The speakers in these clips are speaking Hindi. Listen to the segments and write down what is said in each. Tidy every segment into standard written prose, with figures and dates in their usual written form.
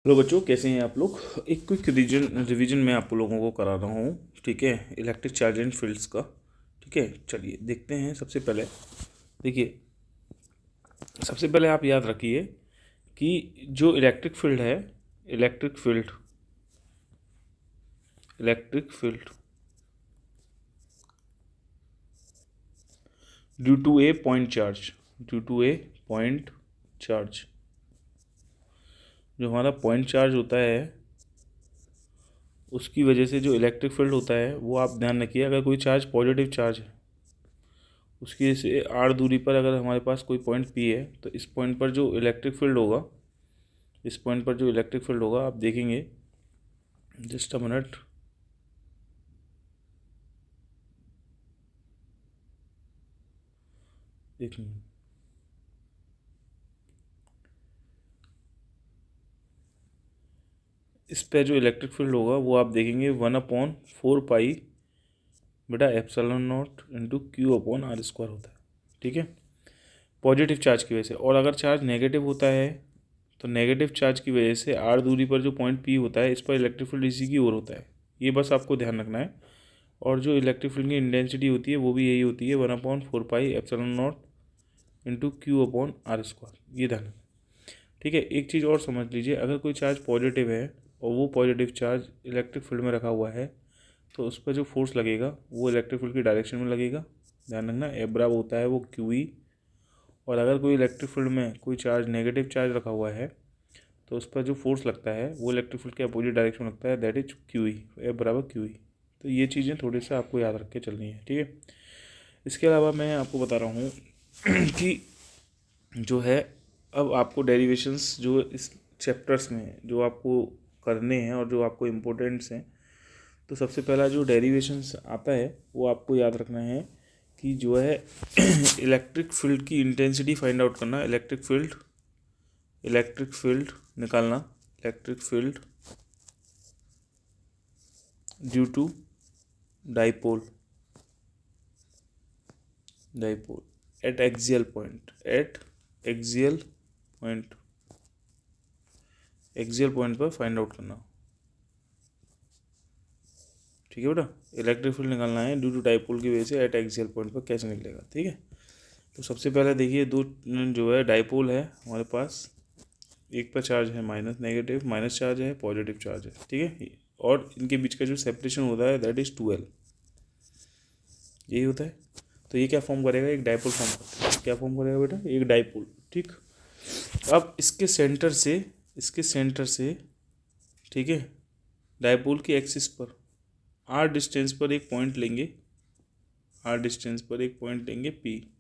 हेलो बच्चों, कैसे हैं आप लोग। एक क्विक रिवीजन मैं आप लोगों को करा रहा हूँ, ठीक है, इलेक्ट्रिक चार्ज एंड फील्ड्स का। ठीक है, चलिए देखते हैं। सबसे पहले देखिए, सबसे पहले आप याद रखिए कि जो इलेक्ट्रिक फील्ड है, electric field due to a point charge, due to a point charge, जो हमारा पॉइंट चार्ज होता है उसकी वजह से जो इलेक्ट्रिक फील्ड होता है वो आप ध्यान रखिए। अगर कोई चार्ज पॉजिटिव चार्ज है, उसकी से आर दूरी पर अगर हमारे पास कोई पॉइंट पी है, तो इस पॉइंट पर जो इलेक्ट्रिक फील्ड होगा, इस पॉइंट पर जो इलेक्ट्रिक फील्ड होगा आप देखेंगे। जस्ट अ मिनट, देखेंगे इस पे जो इलेक्ट्रिक फील्ड होगा वो आप देखेंगे 1/4 पाई बेटा epsilon naught into Q upon R square होता है। ठीक है, पॉजिटिव चार्ज की वजह से। और अगर चार्ज नेगेटिव होता है तो नेगेटिव चार्ज की वजह से आर दूरी पर जो पॉइंट पी होता है, इस पर इलेक्ट्रिक फील्ड इसी की ओर होता है। ये बस आपको ध्यान रखना है। और जो इलेक्ट्रिक फील्ड की इंटेंसिटी होती है वो भी यही होती है, 1/4 pi epsilon naught into Q upon R square. ये ध्यान। ठीक है, एक चीज़ और समझ लीजिए, अगर कोई चार्ज पॉजिटिव है और वो पॉजिटिव चार्ज इलेक्ट्रिक फील्ड में रखा हुआ है, तो उस पर जो फोर्स लगेगा वो इलेक्ट्रिक फील्ड की डायरेक्शन में लगेगा। ध्यान रखना, ए बराबर होता है वो क्यू ई। और अगर कोई इलेक्ट्रिक फील्ड में कोई चार्ज नेगेटिव चार्ज रखा हुआ है, तो उस पर जो फोर्स लगता है वो इलेक्ट्रिक फील्ड के अपोजिट डायरेक्शन में लगता है, दैट इज क्यू ई, ए बराबर क्यू ई। तो ये चीज़ें थोड़ी सा आपको याद रख के चलनी है। ठीक है, इसके अलावा मैं आपको बता रहा हूँ कि जो है, अब आपको डेरिवेशंस जो इस चैप्टर्स में जो आपको करने हैं और जो आपको इम्पोर्टेंट्स हैं, तो सबसे पहला जो डेरिवेशंस आता है वो आपको याद रखना है कि जो है इलेक्ट्रिक फील्ड की इंटेंसिटी फाइंड आउट करना। इलेक्ट्रिक फील्ड निकालना, electric field due to dipole, dipole at axial point, at axial point, axial point पर फाइंड आउट करना। ठीक है बेटा, इलेक्ट्रिक फील्ड निकालना है ड्यू टू डाइपोल की वजह से एट एक्सियल पॉइंट पर कैसे निकलेगा। ठीक है, तो सबसे पहले देखिए, दो जो है डाइपोल है हमारे पास, एक पर चार्ज है माइनस, नेगेटिव माइनस चार्ज है, पॉजिटिव चार्ज है। ठीक है, और इनके बीच का जो सेपरेशन होता है दैट इज 2L, यही होता है। तो ये क्या फॉर्म करेगा, एक डाइपोल फॉर्म करता है। क्या फॉर्म करेगा बेटा, एक डाइपोल। ठीक, अब इसके सेंटर से ठीक है, डाइपोल की एक्सिस पर आर डिस्टेंस पर एक पॉइंट लेंगे, आर डिस्टेंस पर एक पॉइंट लेंगे पी।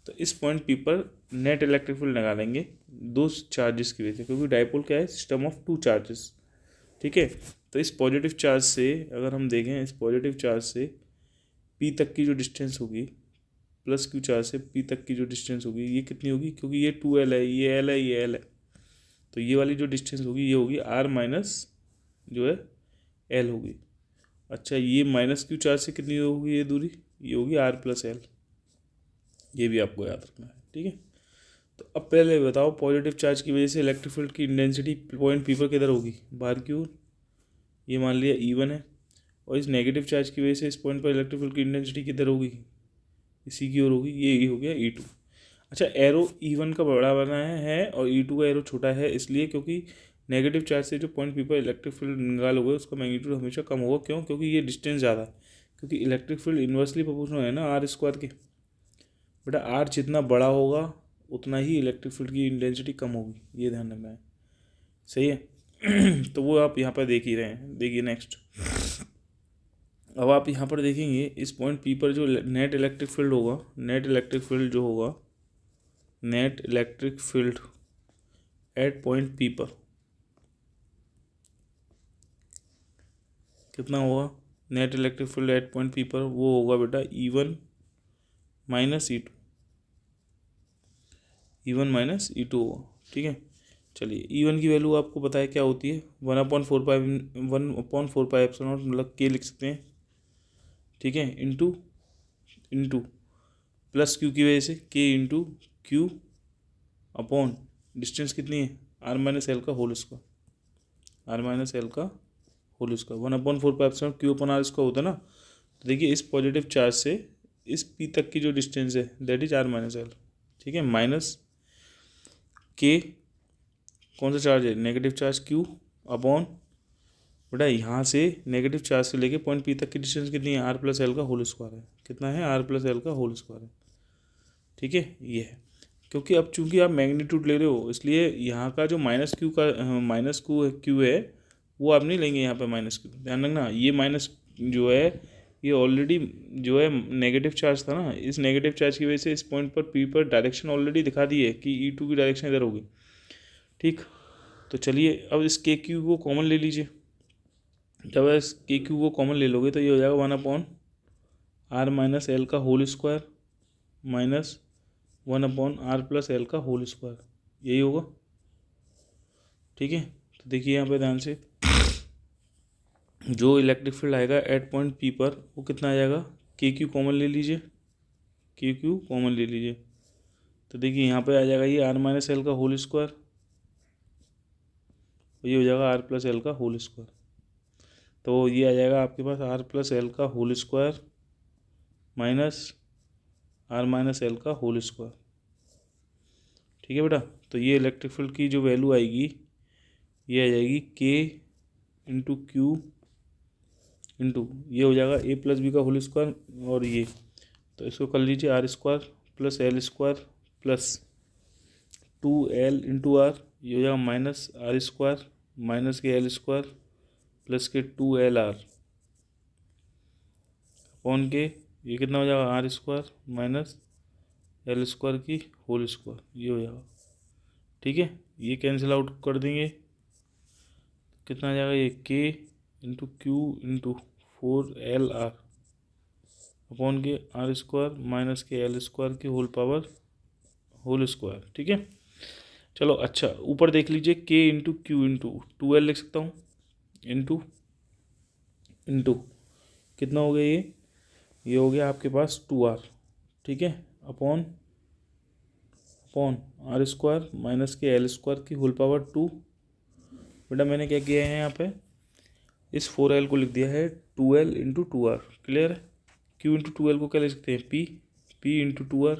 तो इस पॉइंट पी पर नेट इलेक्ट्रिक फील्ड लगा लेंगे दो चार्जेस की वजह से, क्योंकि डाइपोल क्या है, सिस्टम ऑफ टू चार्जेस। ठीक है, तो इस पॉजिटिव चार्ज से अगर हम देखें, इस पॉजिटिव चार्ज से पी तक की जो डिस्टेंस होगी, प्लस क्यू चार्ज से पी तक की जो डिस्टेंस होगी, ये कितनी होगी, क्योंकि ये 2L है, ये एल है, ये एल है, तो ये वाली जो डिस्टेंस होगी ये होगी आर माइनस जो है एल होगी। अच्छा, ये माइनस क्यू चार्ज से कितनी होगी ये दूरी, ये होगी आर प्लस एल। ये भी आपको याद रखना है। ठीक है, तो अब पहले बताओ, पॉजिटिव चार्ज की वजह से इलेक्ट्रिक फील्ड की इंटेंसिटी पॉइंट पी पर किधर होगी, बाहर की ओर, ये मान लिया E1 है। और इस नेगेटिव चार्ज की वजह से इस पॉइंट पर इलेक्ट्रिक फील्ड की इंटेंसिटी किधर होगी, इसी की ओर होगी, ये हो गया E2। अच्छा, एरो E1 का बड़ा बना है और E2 का एरो छोटा है, इसलिए क्योंकि नेगेटिव चार्ज से जो पॉइंट पी पर इलेक्ट्रिक फील्ड निकालोगे उसका मैग्नीट्यूड हमेशा कम होगा। क्यों, क्योंकि ये डिस्टेंस ज़्यादा है, क्योंकि इलेक्ट्रिक फील्ड इन्वर्सली प्रोपोर्शनल है ना आर स्क्वायर के। बेटा आर जितना बड़ा होगा उतना ही इलेक्ट्रिक फील्ड की इंटेंसिटी कम होगी, ये ध्यान रखना है। सही है तो वो आप यहाँ पर देख ही रहे हैं। देखिए नेक्स्ट, अब आप यहाँ पर देखेंगे इस पॉइंट पी पर जो नेट इलेक्ट्रिक फील्ड होगा, नेट इलेक्ट्रिक फील्ड जो होगा, net electric field eight point P पर कितना होगा, net electric field eight point P पर वो होगा बेटा E1 minus E2, E1 minus E2 होगा। ठीक है, चलिए E1 की वैल्यू आपको पता है क्या होती है, 1/4 पाई एप्सिलॉन नॉट, मतलब के लिख सकते हैं। ठीक है, इंटू इंटू प्लस क्यू की वजह से के इंटू क्यू अपॉन डिस्टेंस कितनी है आर माइनस एल का whole square, R minus L का whole square 1/4 Q upon R square होता है ना। तो देखिए इस पॉजिटिव चार्ज से इस पी तक की जो डिस्टेंस है that is R minus L, ठीक है। माइनस के कौन सा चार्ज है, नेगेटिव चार्ज क्यू अपॉन, बेटा यहाँ से नेगेटिव चार्ज से लेके पॉइंट पी तक की डिस्टेंस कितनी है, आर प्लस एल का होल स्क्वायर है। कितना है, आर प्लस एल का होल स्क्वायर है, ठीक है। ये है क्योंकि अब चूंकि आप मैग्नीट्यूड ले रहे हो इसलिए यहाँ का जो माइनस क्यू का माइनस क्यू है वो आप नहीं लेंगे यहाँ पे माइनस क्यू, ध्यान रखना। ये माइनस जो है ये ऑलरेडी जो है नेगेटिव चार्ज था ना, इस नेगेटिव चार्ज की वजह से इस पॉइंट पर पी पर डायरेक्शन ऑलरेडी दिखा दी है कि E2 की डायरेक्शन इधर होगी, ठीक। तो चलिए अब इस के क्यू को कॉमन ले लीजिए। जब इस के क्यू को कॉमन ले लोगे तो ये हो जाएगा 1/r माइनस एल का whole square minus 1/r plus L का होल स्क्वायर, यही होगा, ठीक है। तो देखिए यहाँ पे ध्यान से जो इलेक्ट्रिक फील्ड आएगा एट पॉइंट पी पर वो कितना आ जाएगा, के क्यू कॉमन ले लीजिए, के क्यू कॉमन ले लीजिए। तो देखिए यहाँ पे आ जाएगा ये आर माइनस एल का होल स्क्वायर, ये हो जाएगा आर प्लस एल का होल स्क्वायर। तो ये आ जाएगा आपके पास आर प्लस एल का whole square minus R minus L का होल स्क्वायर, ठीक है बेटा। तो ये इलेक्ट्रिक फील्ड की जो वैल्यू आएगी ये आ जाएगी के इंटू क्यू इंटू ये हो जाएगा ए प्लस बी का होल स्क्वायर और ये, तो इसको कर लीजिए R square plus L square plus 2l into R, ये हो जाएगा माइनस आर स्क्वायर माइनस के एल स्क्वायर प्लस के 2lr अपॉन के ये कितना हो जाएगा R square minus L square की होल स्क्वायर, ये हो जाएगा, ठीक है। ये कैंसिल आउट कर देंगे, कितना आ जाएगा ये के into Q into 4lr upon के आर स्क्वायर माइनस के एल स्क्वायर की होल पावर होल स्क्वायर, ठीक है। चलो अच्छा ऊपर देख लीजिए के इंटू क्यू इंटू 2l लिख सकता हूँ इंटू इंटू कितना हो गया ये हो गया आपके पास 2r, ठीक है, upon upon R square minus के एल स्क्वायर की होल पावर 2। बेटा मैंने क्या किया है यहाँ पे इस 4l को लिख दिया है 2l इंटू 2r, क्लियर है। q इंटू 2l को क्या लिख सकते हैं p इंटू 2r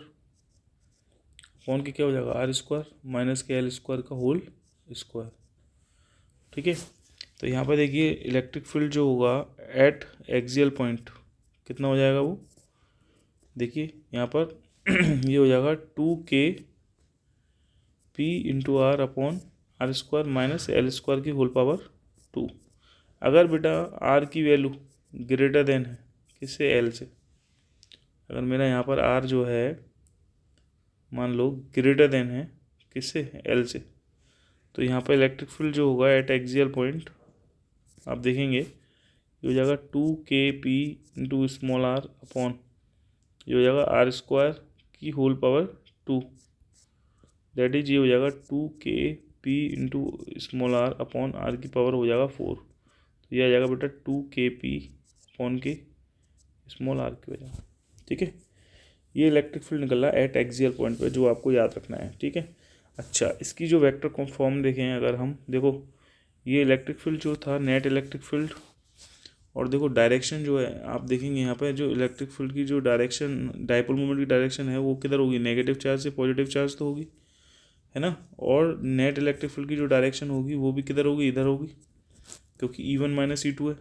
अपॉन के क्या हो जाएगा आर स्क्वायर माइनस के एल स्क्वायर का होल स्क्वायर, ठीक है। तो यहाँ पर देखिए इलेक्ट्रिक फील्ड जो होगा एट एक्सियल पॉइंट कितना हो जाएगा वो, देखिए यहाँ पर ये हो जाएगा 2k p into R upon R square minus L square की होल पावर 2। अगर बेटा r की वैल्यू ग्रेटर देन है किससे, l से, अगर मेरा यहाँ पर r जो है मान लो ग्रेटर देन है किससे, l से, तो यहाँ पर इलेक्ट्रिक फील्ड जो होगा एट एक्सियल पॉइंट आप देखेंगे ये हो जाएगा 2kp into small r upon ये हो जाएगा आर स्क्वायर की होल पावर 2, दैट इज ये हो जाएगा 2kp into small r upon r की पावर हो जाएगा 4। तो ये आ जाएगा बेटा 2kp अपॉन के स्मॉल r की वजह, ठीक है। ये इलेक्ट्रिक फील्ड निकल रहा है एट एक्सियल पॉइंट पे, जो आपको याद रखना है, ठीक है। अच्छा इसकी जो वेक्टर फॉर्म देखें अगर हम, देखो ये इलेक्ट्रिक फील्ड जो था नेट इलेक्ट्रिक फील्ड, और देखो डायरेक्शन जो है आप देखेंगे यहाँ पे जो इलेक्ट्रिक फील्ड की जो डायरेक्शन डायपोल मोमेंट की डायरेक्शन है वो किधर होगी, नेगेटिव चार्ज से पॉजिटिव चार्ज तो होगी, है ना। और नेट इलेक्ट्रिक फील्ड की जो डायरेक्शन होगी वो भी किधर होगी, इधर होगी, क्योंकि E1 माइनस E2 है।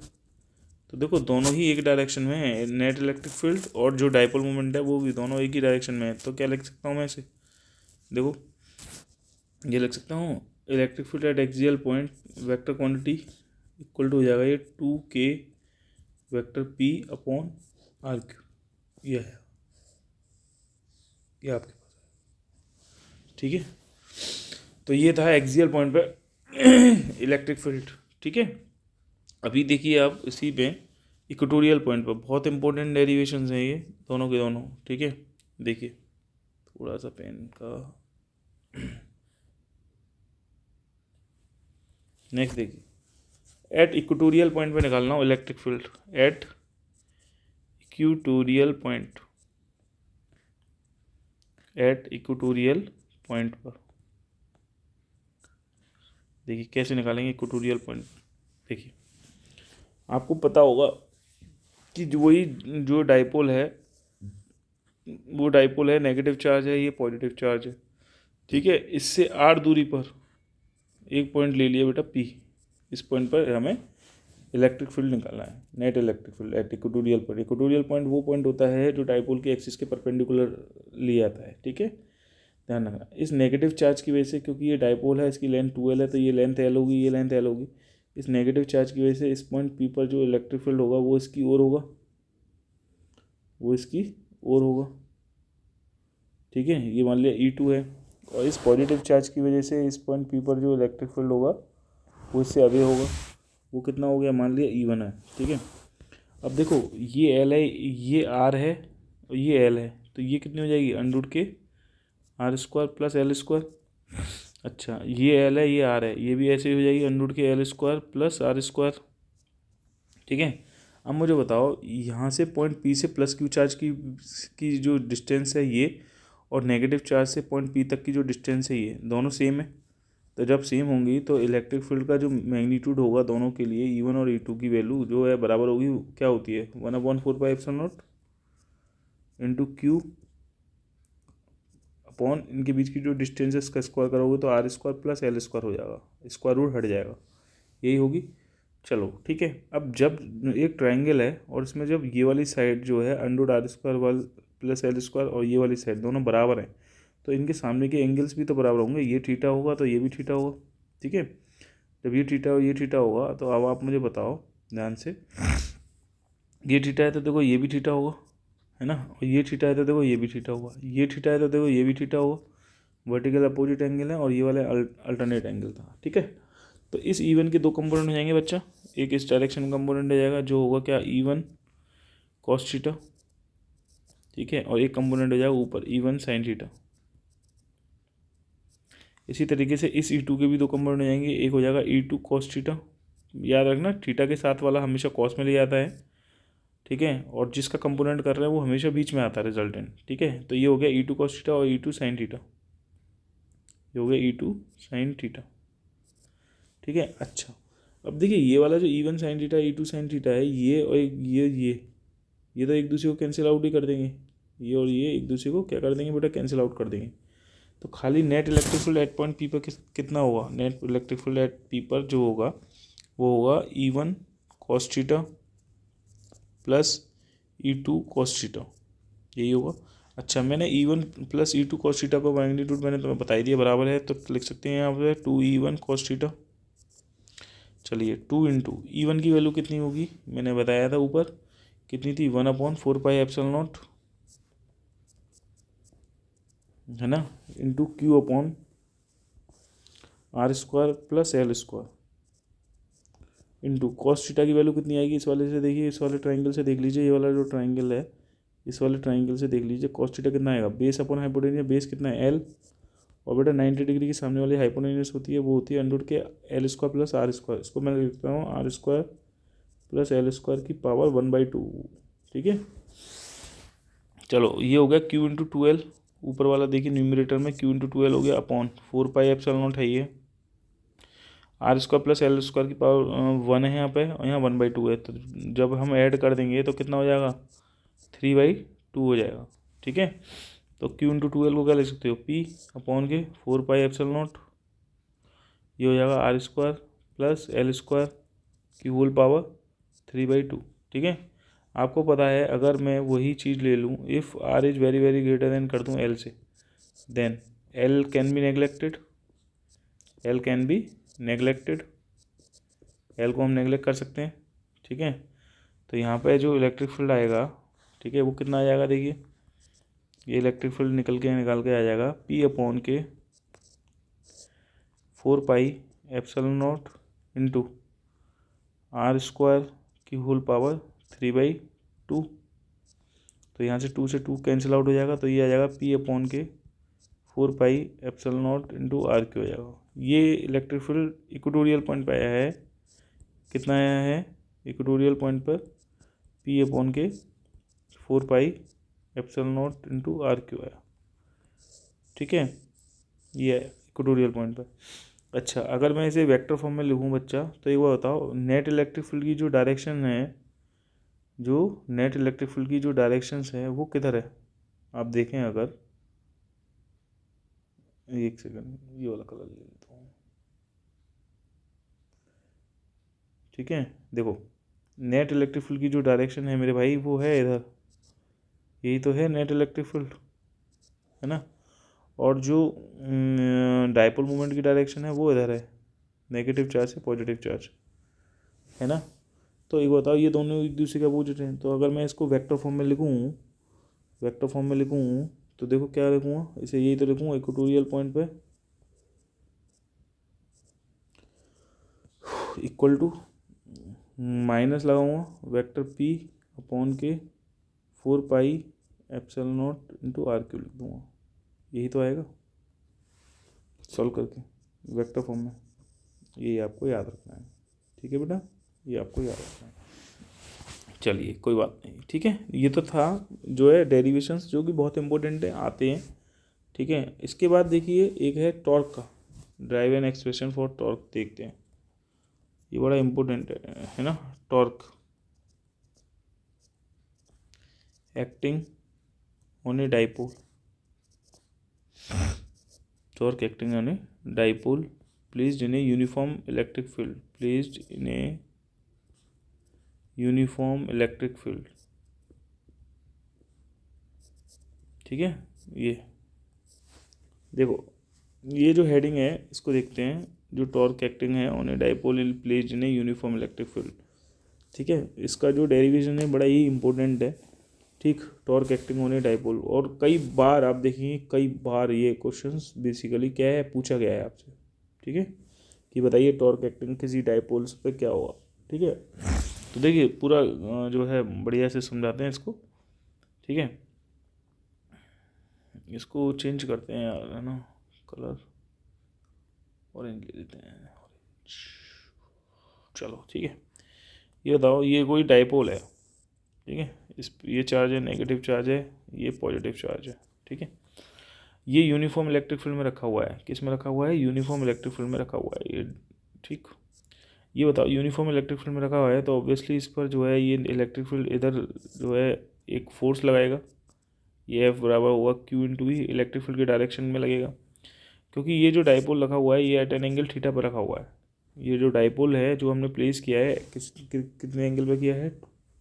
तो देखो दोनों ही एक डायरेक्शन में है, नेट इलेक्ट्रिक फील्ड और जो डायपोल मोमेंट है वो भी दोनों एक ही डायरेक्शन में है। तो क्या लिख सकता हूँ मैं इसे, देखो ये लिख सकता हूँ electric field at axial point vector quantity equal to हो जाएगा ये 2k vector p upon R cube, ये है, ये आपके पास है, ठीक है। तो ये था एक्सियल पॉइंट पे इलेक्ट्रिक फील्ड, ठीक है। अभी देखिए आप इसी पे इक्वेटोरियल पॉइंट पर बहुत इंपॉर्टेंट डेरिवेशंस हैं ये दोनों के दोनों, ठीक है। देखिए थोड़ा सा पेन का नेक्स्ट देखिए एट इक्वेटोरियल पॉइंट पे निकालना हो electric field at equatorial point, at equatorial point पर देखिए कैसे निकालेंगे इक्वेटोरियल पॉइंट। देखिए आपको पता होगा कि जो वही जो डाइपोल है वो डाइपोल है, नेगेटिव चार्ज है, ये पॉजिटिव चार्ज है, ठीक है। इससे आर दूरी पर एक पॉइंट ले लिया बेटा पी, इस पॉइंट पर हमें इलेक्ट्रिक फील्ड निकालना है, net electric field at equatorial point. Equatorial point वो पॉइंट होता है जो डाइपोल की एक्सिस के परपेंडिकुलर लिया आता है, ठीक है। ध्यान रखना इस नेगेटिव चार्ज की वजह से, क्योंकि ये डाइपोल है, इसकी लेंथ 2L है, तो ये लेंथ L होगी, ये लेंथ L होगी। इस नेगेटिव चार्ज की वजह से इस पॉइंट पी पर जो इलेक्ट्रिक फील्ड होगा वो इसकी ओर होगा, वो इसकी ओर होगा, ठीक है। ये मान लिया E2 है, और इस पॉजिटिव चार्ज की वजह से इस पॉइंट पी पर जो इलेक्ट्रिक फील्ड होगा वो इससे अवे होगा, वो कितना हो गया, मान लिया E1 है, ठीक है। अब देखो ये L है, ये R है, और ये L है, तो ये कितनी हो जाएगी, अंडर के R² प्लस L²। अच्छा ये L है, ये R है, ये भी ऐसे ही हो जाएगी अंडर के L² प्लस R², ठीक है। अब मुझे बताओ यहाँ से पॉइंट P से प्लस Q चार्ज की जो डिस्टेंस है ये, और नेगेटिव चार्ज से पॉइंट P तक की जो डिस्टेंस है ये दोनों सेम है। तो जब सेम होंगी तो इलेक्ट्रिक फील्ड का जो मैग्नीट्यूड होगा दोनों के लिए, E1 और E2 की वैल्यू जो है बराबर होगी, क्या होती है, 1/4πε0 इंटू क्यू अपॉन इनके बीच की जो डिस्टेंस है इसका स्क्वायर करोगे तो R² प्लस L² हो जाएगा, स्क्वायर रूट हट जाएगा, यही होगी। चलो ठीक है। अब जब एक ट्राइंगल है और इसमें जब ये वाली साइड जो है अंडर R² प्लस L² और ये वाली साइड दोनों बराबर हैं, तो इनके सामने के एंगल्स भी तो बराबर होंगे, ये थीटा होगा तो ये भी थीटा होगा, ठीक है। जब ये थीटा और ये थीटा होगा तो अब आप मुझे बताओ ध्यान से, ये थीटा है तो देखो ये भी थीटा होगा, है ना, और ये थीटा है तो देखो ये भी थीटा होगा, ये थीटा है तो देखो ये भी थीटा होगा। वर्टिकल अपोजिट एंगल है और ये वाला अल्टरनेट एंगल था, ठीक है। तो इस E1 के दो कंपोनेंट हो जाएंगे बच्चा, एक इस डायरेक्शन में कंपोनेंट हो जाएगा जो होगा क्या, E1 cos थीटा, ठीक है, और एक कंपोनेंट हो जाएगा ऊपर E1 sin थीटा। इसी तरीके से इस E2 के भी दो कंपोनेंट हो जाएंगे, एक हो जाएगा E2 cos थीटा, याद रखना थीटा के साथ वाला हमेशा कॉस में ले जाता है, ठीक है, और जिसका कंपोनेंट कर रहे हैं वो हमेशा बीच में आता है रिजल्टेंट, ठीक है। तो ये हो गया E2 cos थीटा और E2 sin थीटा, ये हो गया E2 sin थीटा, ठीक है। अच्छा अब देखिए ये वाला जो E1 sin theta E2 sin theta है, ये और ये तो एक दूसरे को कैंसिल आउट ही कर देंगे, ये और ये एक दूसरे को क्या कर देंगे बेटा, कैंसिल आउट कर देंगे। तो खाली net electric field eight point P पर कितना होगा, net electric field eight P पर जो होगा वो होगा E1 cos theta plus E2 cos theta, यही होगा। अच्छा मैंने E1 plus E2 cos theta का मैग्नीट्यूड मैंने तुम्हें बता ही दिया, बराबर है, तो लिख सकते हैं यहाँ पर 2E1 cos थीटा। चलिए 2 इंटू E1 की वैल्यू कितनी होगी, मैंने बताया था ऊपर कितनी थी, 1/4πε0, है ना, into Q upon R² plus L² into cos theta की वैल्यू कितनी आएगी, इस वाले से देखिए, इस वाले ट्राइंगल से देख लीजिए, ये वाला जो ट्राइंगल है इस वाले ट्राइंगल से देख लीजिए, कॉस थीटा कितना आएगा, बेस अपॉन हाइपोटेन्यूस, बेस कितना है L, और बेटा 90 डिग्री की सामने वाली हाइपोटेन्यूस होती है वो होती है अंडर के L² प्लस R², इसको मैं लिखता हूँ R² प्लस L² की पावर 1/2, ठीक है। चलो ये हो गया Q इंटू 2L, ऊपर वाला देखिए न्यूमरेटर में Q इंटू 2L हो गया अपॉन 4πε0 है ये, R² प्लस L² की पावर 1 है यहाँ पे, और यहाँ 1/2 है, तो जब हम ऐड कर देंगे तो कितना हो जाएगा, 3/2 हो जाएगा, ठीक है। तो Q इंटू 2L को क्या लिख सकते हो, P अपॉन के 4πε0, ये हो जाएगा R² प्लस L² की होल पावर 3/2, ठीक है। आपको पता है अगर मैं वही चीज़ ले लूँ, if R is very very greater than कर दूँ L से, then L can be neglected, L can be neglected, L को हम नेगलेक्ट कर सकते हैं, ठीक है। तो यहाँ पे जो इलेक्ट्रिक फील्ड आएगा, ठीक है, वो कितना आ जाएगा, देखिए ये इलेक्ट्रिक फील्ड निकल के आ जाएगा P अपॉन के 4πε0 इंटू R² की होल पावर 3/2, तो यहाँ से 2 से 2 कैंसिल आउट हो जाएगा, तो ये आ जाएगा P अपॉन के 4πε0 इंटू R³ हो जाएगा। ये इलेक्ट्रिक फील्ड इक्वेटोरियल पॉइंट पे आया है, कितना आया है इक्वेटोरियल पॉइंट पर, P अपॉन के 4πε0 इंटू R³ आया, ठीक है, ये है इक्वेटोरियल पॉइंट पर। अच्छा, अगर मैं इसे वेक्टर फॉर्म में लिखूँ बच्चा, तो एक बार बताओ, नेट इलेक्ट्रिक फील्ड की जो डायरेक्शन है, जो नेट इलेक्ट्रिक फील्ड की जो डायरेक्शंस है वो किधर है? आप देखें अगर, एक सेकंड ये वाला कलर ले लेता हूँ, ठीक है। देखो, नेट इलेक्ट्रिक फील्ड की जो डायरेक्शन है मेरे भाई वो है इधर, यही तो है नेट इलेक्ट्रिक फील्ड, है ना। और जो डायपोल मोमेंट की डायरेक्शन है वो इधर है, नेगेटिव चार्ज से पॉजिटिव चार्ज, है ना। तो एक बताओ, ये दोनों एक दूसरे के अपोजिट हैं, तो अगर मैं इसको वेक्टर फॉर्म में लिखूँ, वेक्टर फॉर्म में लिखूँ, तो देखो क्या लिखूँगा इसे, यही तो लिखूँगा इक्वेटोरियल पॉइंट पे इक्वल टू माइनस लगाऊंगा वेक्टर पी अपॉन के 4 pi epsilon naught into R cube लिख दूँगा, यही तो आएगा सॉल्व करके वेक्टर फॉर्म में। ये आपको याद रखना है, ठीक है बेटा, ये आपको याद रखना है। चलिए कोई बात नहीं, ठीक है। ये तो था जो है डेरिवेशंस, जो कि बहुत इंपॉर्टेंट है, आते हैं, ठीक है। इसके बाद देखिए एक है टॉर्क का, drive an expression for torque देखते हैं, ये बड़ा इंपॉर्टेंट है ना। Torque acting on a dipole, torque acting on a dipole placed in a uniform electric field, placed in a uniform electric field, ठीक है। ये देखो, ये जो हेडिंग है इसको देखते हैं, जो टॉर्क एक्टिंग है on a dipole placed in a uniform electric field, ठीक है। इसका जो डेरिवेशन है बड़ा ही इंपॉर्टेंट है, ठीक। Torque acting on a dipole, और कई बार आप देखेंगे, कई बार ये क्वेश्चंस बेसिकली क्या है पूछा गया है आपसे, ठीक है, कि बताइए टॉर्क एक्टिंग किसी डाइपोल्स पे क्या होगा, ठीक है। तो देखिए पूरा जो है बढ़िया से समझाते हैं इसको, ठीक है। इसको चेंज करते हैं यार, है ना, कलर ऑरेंज ले लेते हैं, ऑरेंज, चलो ठीक है। ये बताओ, ये कोई डाइपोल है, ठीक है, इस ये चार्ज है, नेगेटिव चार्ज है, ये पॉजिटिव चार्ज है, ठीक है। ये यूनिफॉर्म इलेक्ट्रिक फील्ड में रखा हुआ है, किस में रखा हुआ है, यूनिफॉर्म इलेक्ट्रिक फील्ड में रखा हुआ है ये, ठीक। ये बताओ, यूनिफॉर्म इलेक्ट्रिक फील्ड में रखा हुआ है तो ऑब्वियसली इस पर जो है ये इलेक्ट्रिक फील्ड इधर जो है एक फोर्स लगाएगा, ये एफ बराबर होगा क्यू इंटू ई, इलेक्ट्रिक फील्ड की डायरेक्शन में लगेगा, क्योंकि ये जो डाइपोल रखा हुआ है ये एट एन एंगल थीटा पर रखा हुआ है। ये जो डाइपोल है जो हमने प्लेस किया है कितने एंगल पे किया है,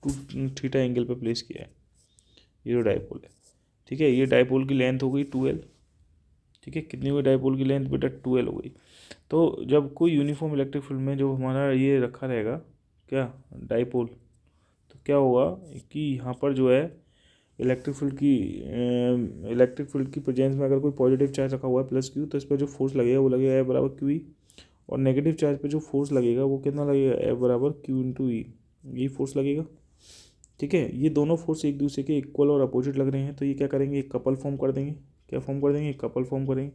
2 थीटा एंगल पे प्लेस किया है ये जो डाइपोल है, ठीक है। ये डाइपोल की लेंथ हो गई 2L, ठीक है। कितनी हुई डाइपोल की लेंथ बेटा, 2L हो गई। तो जब कोई यूनिफॉर्म इलेक्ट्रिक फील्ड में जो हमारा ये रखा रहेगा क्या, डाइपोल, तो क्या होगा कि यहाँ पर जो है इलेक्ट्रिक फील्ड की प्रेजेंस में अगर कोई पॉजिटिव चार्ज रखा हुआ है प्लस क्यू, तो इस पर जो फोर्स लगेगा वो लगेगा एफ बराबर क्यू ई, और नेगेटिव चार्ज पे जो फोर्स लगेगा वो कितना लगेगा, एफ बराबर क्यू इंटू ई, यही फोर्स लगेगा, ठीक है। ये दोनों फोर्स एक दूसरे के इक्वल और अपोजिट लग रहे हैं, तो ये क्या करेंगे, एक कपल फॉर्म कर देंगे, क्या फॉर्म कर देंगे, कपल फॉर्म करेंगे,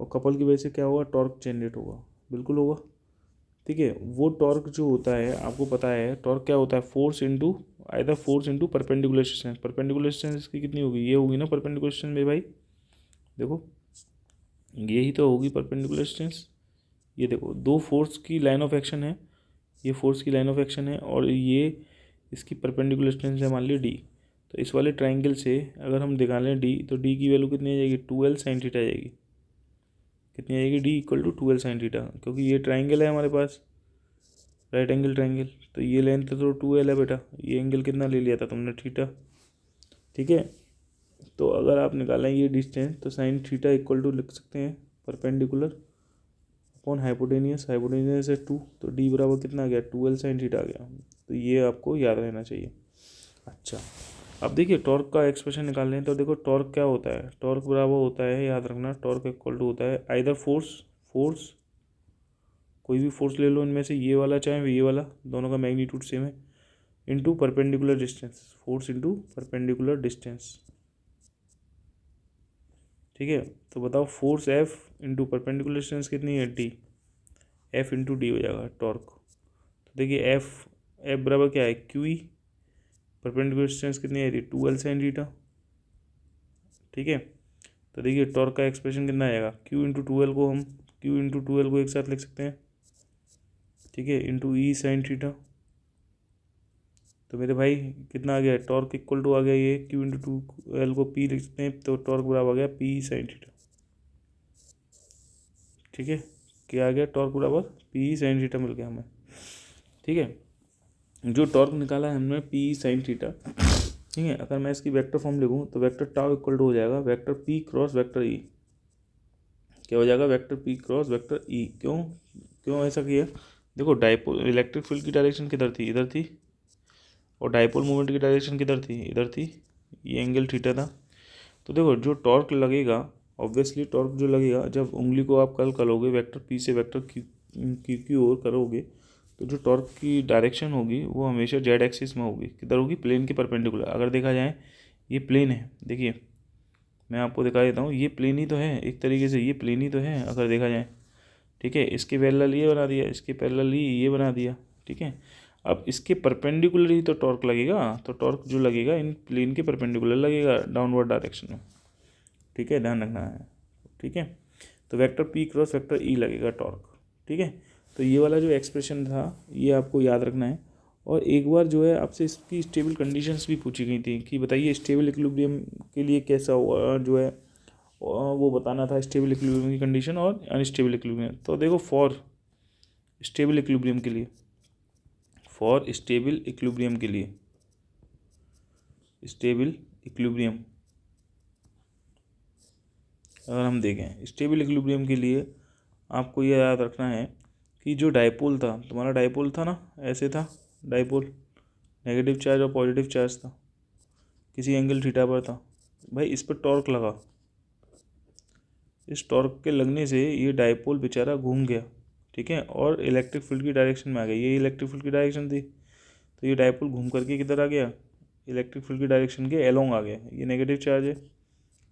और कपल की वजह से क्या होगा, टॉर्क जनरेट होगा, बिल्कुल होगा, ठीक है। वो टॉर्क जो होता है आपको पता है, टॉर्क क्या होता है, force into either force into perpendicular distance, perpendicular distance इसकी कितनी होगी, ये होगी ना परपेंडिकुलर डिस्टेंस मेरे भाई, देखो यही तो होगी परपेंडिकुलर डिस्टेंस। ये देखो दो फोर्स की लाइन ऑफ एक्शन है, ये फोर्स की लाइन ऑफ एक्शन है, और ये इसकी परपेंडिकुलर डिस्टेंस है मान ली डी। तो इस वाले ट्राइंगल से अगर हम निकालें डी, तो डी की वैल्यू कितनी आ जाएगी, 2L साइन थीटा आएगी, कितनी आएगी, D equal to 2L sine theta, क्योंकि ये ट्राइंगल है हमारे पास राइट एंगल ट्राइंगल, तो ये लेंथ तो 2L है बेटा, ये एंगल कितना ले लिया था तुमने, थीटा, ठीक है। तो अगर आप निकालें ये डिस्टेंस, तो साइन थीटा इक्वल टू लिख सकते हैं परपेंडिकुलर अपॉन हाइपोटेनियस, हाइपोटेनियस है 2, तो डी बराबर कितना आ गया, 2L साइन थीटा आ गया, तो ये आपको याद रहना चाहिए। अच्छा, अब देखिए टॉर्क का एक्सप्रेशन निकाल लें, तो देखो टॉर्क क्या होता है, टॉर्क बराबर होता है, याद रखना, टॉर्क इक्वल टू होता है आइदर फोर्स कोई भी फोर्स ले लो इनमें से, ये वाला चाहे ये वाला, दोनों का मैग्नीट्यूड सेम है, into perpendicular distance, force into perpendicular distance, ठीक है। तो बताओ force F into perpendicular distance कितनी है, डी, एफ इंटू डी हो जाएगा टॉर्क। तो देखिए एफ बराबर क्या है, क्यू ई, परपेंडिकुलर डिस्टेंस कितनी है, 2L साइन थीटा, ठीक है। तो देखिए टॉर्क का एक्सप्रेशन कितना आएगा, क्यू इंटू 2L को हम क्यू इंटू टू एल को एक साथ लिख सकते हैं, ठीक है, इंटू ई साइन थीटा। तो मेरे भाई कितना आ गया, टॉर्क इक्वल टू आ गया ये क्यू इंटू टू एल को पी लिख सकते हैं, तो टॉर्क बराबर आ गया पी साइन थीटा, ठीक है। क्या आ गया, टॉर्क बराबर पी साइन थीटा मिल गया हमें, ठीक है। जो टॉर्क निकाला है हमने पी साइन थीटा, ठीक है, अगर मैं इसकी वेक्टर फॉर्म लिखूँ तो वेक्टर टाउ इक्वल टू हो जाएगा vector P cross vector E. क्या हो जाएगा, vector P cross vector E. क्यों क्यों ऐसा किया, देखो डाइपोल इलेक्ट्रिक फील्ड की डायरेक्शन किधर थी, इधर थी, और डाइपोल मूवमेंट की डायरेक्शन किधर थी, इधर थी, ये एंगल थीटा था। तो देखो जो टॉर्क लगेगा, ऑब्वियसली टॉर्क जो लगेगा जब उंगली को आप कल करोगे वेक्टर पी से वेक्टर क्यू की ओर करोगे, तो जो टॉर्क की डायरेक्शन होगी वो हमेशा जेड एक्सिस में होगी, किधर होगी, प्लेन के परपेंडिकुलर। अगर देखा जाए ये प्लेन है, देखिए मैं आपको दिखा देता हूँ, ये प्लेन ही तो है एक तरीके से, ये प्लेन ही तो है अगर देखा जाए, ठीक है। इसके पैरेलल ये बना दिया, इसके पैरेलल ये बना दिया, ठीक है। अब इसके परपेंडिकुलर ही तो टॉर्क लगेगा, तो टॉर्क जो लगेगा इन प्लेन के परपेंडिकुलर लगेगा डाउनवर्ड डायरेक्शन में, ठीक है, ध्यान रखना है, ठीक है। तो vector P cross vector E लगेगा टॉर्क, ठीक है। तो ये वाला जो एक्सप्रेशन था ये आपको याद रखना है। और एक बार जो है आपसे इसकी स्टेबल कंडीशंस भी पूछी गई थी कि बताइए स्टेबल इक्विलिब्रियम के लिए कैसा जो है वो बताना था, स्टेबल इक्विलिब्रियम की कंडीशन और अनस्टेबल इक्विलिब्रियम। तो देखो फॉर स्टेबल इक्विलिब्रियम के लिए, फॉर स्टेबल इक्विलिब्रियम के लिए, स्टेबल इक्विलिब्रियम अगर हम देखें स्टेबल इक्विलिब्रियम के लिए आपको ये याद रखना है कि जो डाइपोल था, तुम्हारा डाइपोल था ना, ऐसे था डाइपोल, नेगेटिव चार्ज और पॉजिटिव चार्ज था, किसी एंगल थीटा पर था। भाई इस पर टॉर्क लगा, इस टॉर्क के लगने से ये डाइपोल बेचारा घूम गया, ठीक है, और इलेक्ट्रिक फील्ड की डायरेक्शन में आ गया, ये इलेक्ट्रिक फील्ड की डायरेक्शन थी, तो ये डाइपोल घूम करके किधर आ गया, इलेक्ट्रिक फील्ड की डायरेक्शन के एलोंग आ गया। ये नेगेटिव चार्ज है,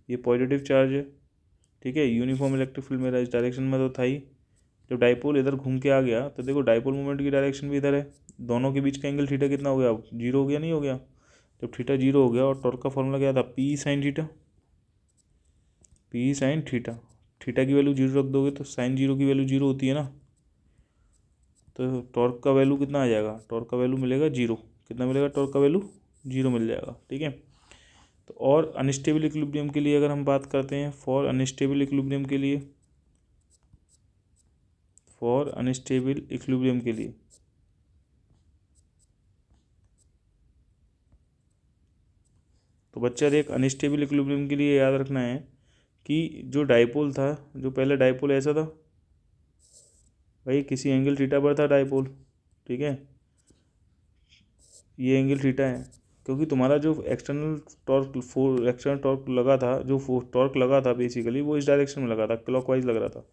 ये पॉजिटिव चार्ज है, ठीक है। यूनिफॉर्म इलेक्ट्रिक फील्ड मेरा इस डायरेक्शन में तो था ही, जब डाइपोल इधर घूम के आ गया तो देखो डाइपोल मूवमेंट की डायरेक्शन भी इधर है, दोनों के बीच का एंगल थीटा कितना हो गया, अब जीरो हो गया, नहीं हो गया। जब थीटा जीरो हो गया और टॉर्क का फॉर्मूला क्या था, P sine theta, P sine theta, theta की वैल्यू जीरो रख दोगे तो साइन जीरो की वैल्यू जीरो होती है ना, तो टॉर्क का वैल्यू कितना आ जाएगा, टॉर्क का वैल्यू मिलेगा जीरो, कितना मिलेगा, टॉर्क का वैल्यू जीरो मिल जाएगा, ठीक है। तो और अनस्टेबल इक्विलिब्रियम के लिए अगर हम बात करते हैं, फॉर अनस्टेबल इक्विलिब्रियम के लिए, फॉर अनस्टेबल इक्विलिब्रियम के लिए तो बच्चा देख अनस्टेबल इक्विलिब्रियम के लिए याद रखना है कि जो डाइपोल था, जो पहले डाइपोल ऐसा था भाई, किसी एंगल थीटा पर था डाइपोल, ठीक है, ये एंगल थीटा है, क्योंकि तुम्हारा जो एक्सटर्नल टॉर्क लगा था, जो टॉर्क लगा था बेसिकली वो इस डायरेक्शन में लगा था, क्लॉकवाइज लग रहा था।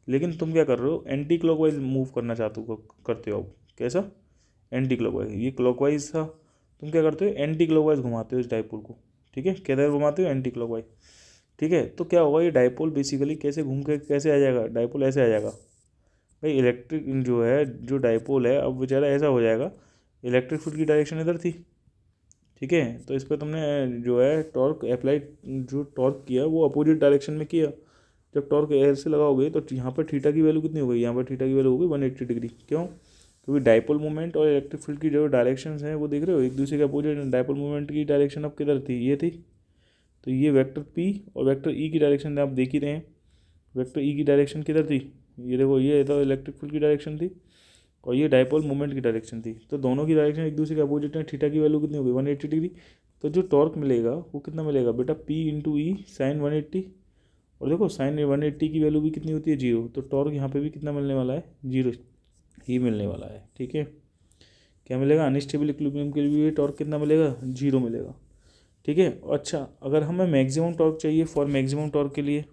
लेकिन तुम क्या कर रहे हो, एंटी क्लॉकवाइज मूव करना चाहते हो, करते हो। कैसा, एंटी क्लॉकवाइज, ये क्लॉकवाइज था, तुम क्या करते हो, एंटी क्लॉकवाइज घुमाते हो इस डाइपोल को, ठीक है, किधर घुमाते हो, एंटी क्लॉकवाइज, ठीक है। तो क्या होगा, ये डाइपोल बेसिकली कैसे घूम के कैसे आ जाएगा, डाइपोल ऐसे आ जाएगा भाई, इलेक्ट्रिक जो है जो डाइपोल है अब बेचारा ऐसा हो जाएगा, इलेक्ट्रिक फील्ड की डायरेक्शन इधर थी, ठीक है, तो इस पर तुमने जो है टॉर्क अप्लाई, जो टॉर्क किया वो अपोजिट डायरेक्शन में किया। जब टॉर्क एयर से लगाओगे तो यहाँ पर थीटा की वैल्यू कितनी हो गई, यहाँ पर थीटा की वैल्यू हो गई 180 डिग्री। क्यों, क्योंकि डाइपोल मूवमेंट और इलेक्ट्रिक फील्ड की जो डायरेक्शन हैं वो देख रहे हो एक दूसरे के अपोजिट। डाइपोल मूवमेंट की डायरेक्शन अब किधर थी, ये थी, तो ये वेक्टर पी और वेक्टर ई की डायरेक्शन आप देख ही रहे हैं, वेक्टर ई की डायरेक्शन किधर थी, ये देखो, ये तो इलेक्ट्रिक फील्ड की डायरेक्शन थी और ये डाइपोल मूवमेंट की डायरेक्शन थी, तो दोनों की डायरेक्शन एक दूसरे के अपोजिट है। थीटा की वैल्यू कितनी होगी, 180 डिग्री। तो जो टॉर्क मिलेगा वो कितना मिलेगा बेटा, पी इंटू ई साइन 180, और देखो साइन 180 की वैल्यू भी कितनी होती है, जीरो, तो टॉर्क यहाँ पे भी कितना मिलने वाला है, जीरो ही मिलने वाला है, ठीक है। क्या मिलेगा, अनस्टेबल इक्विलिब्रियम के लिए टॉर्क कितना मिलेगा, जीरो मिलेगा, ठीक है। अच्छा, अगर हमें मैक्सिमम टॉर्क चाहिए, फॉर मैक्सिमम टॉर्क के लिए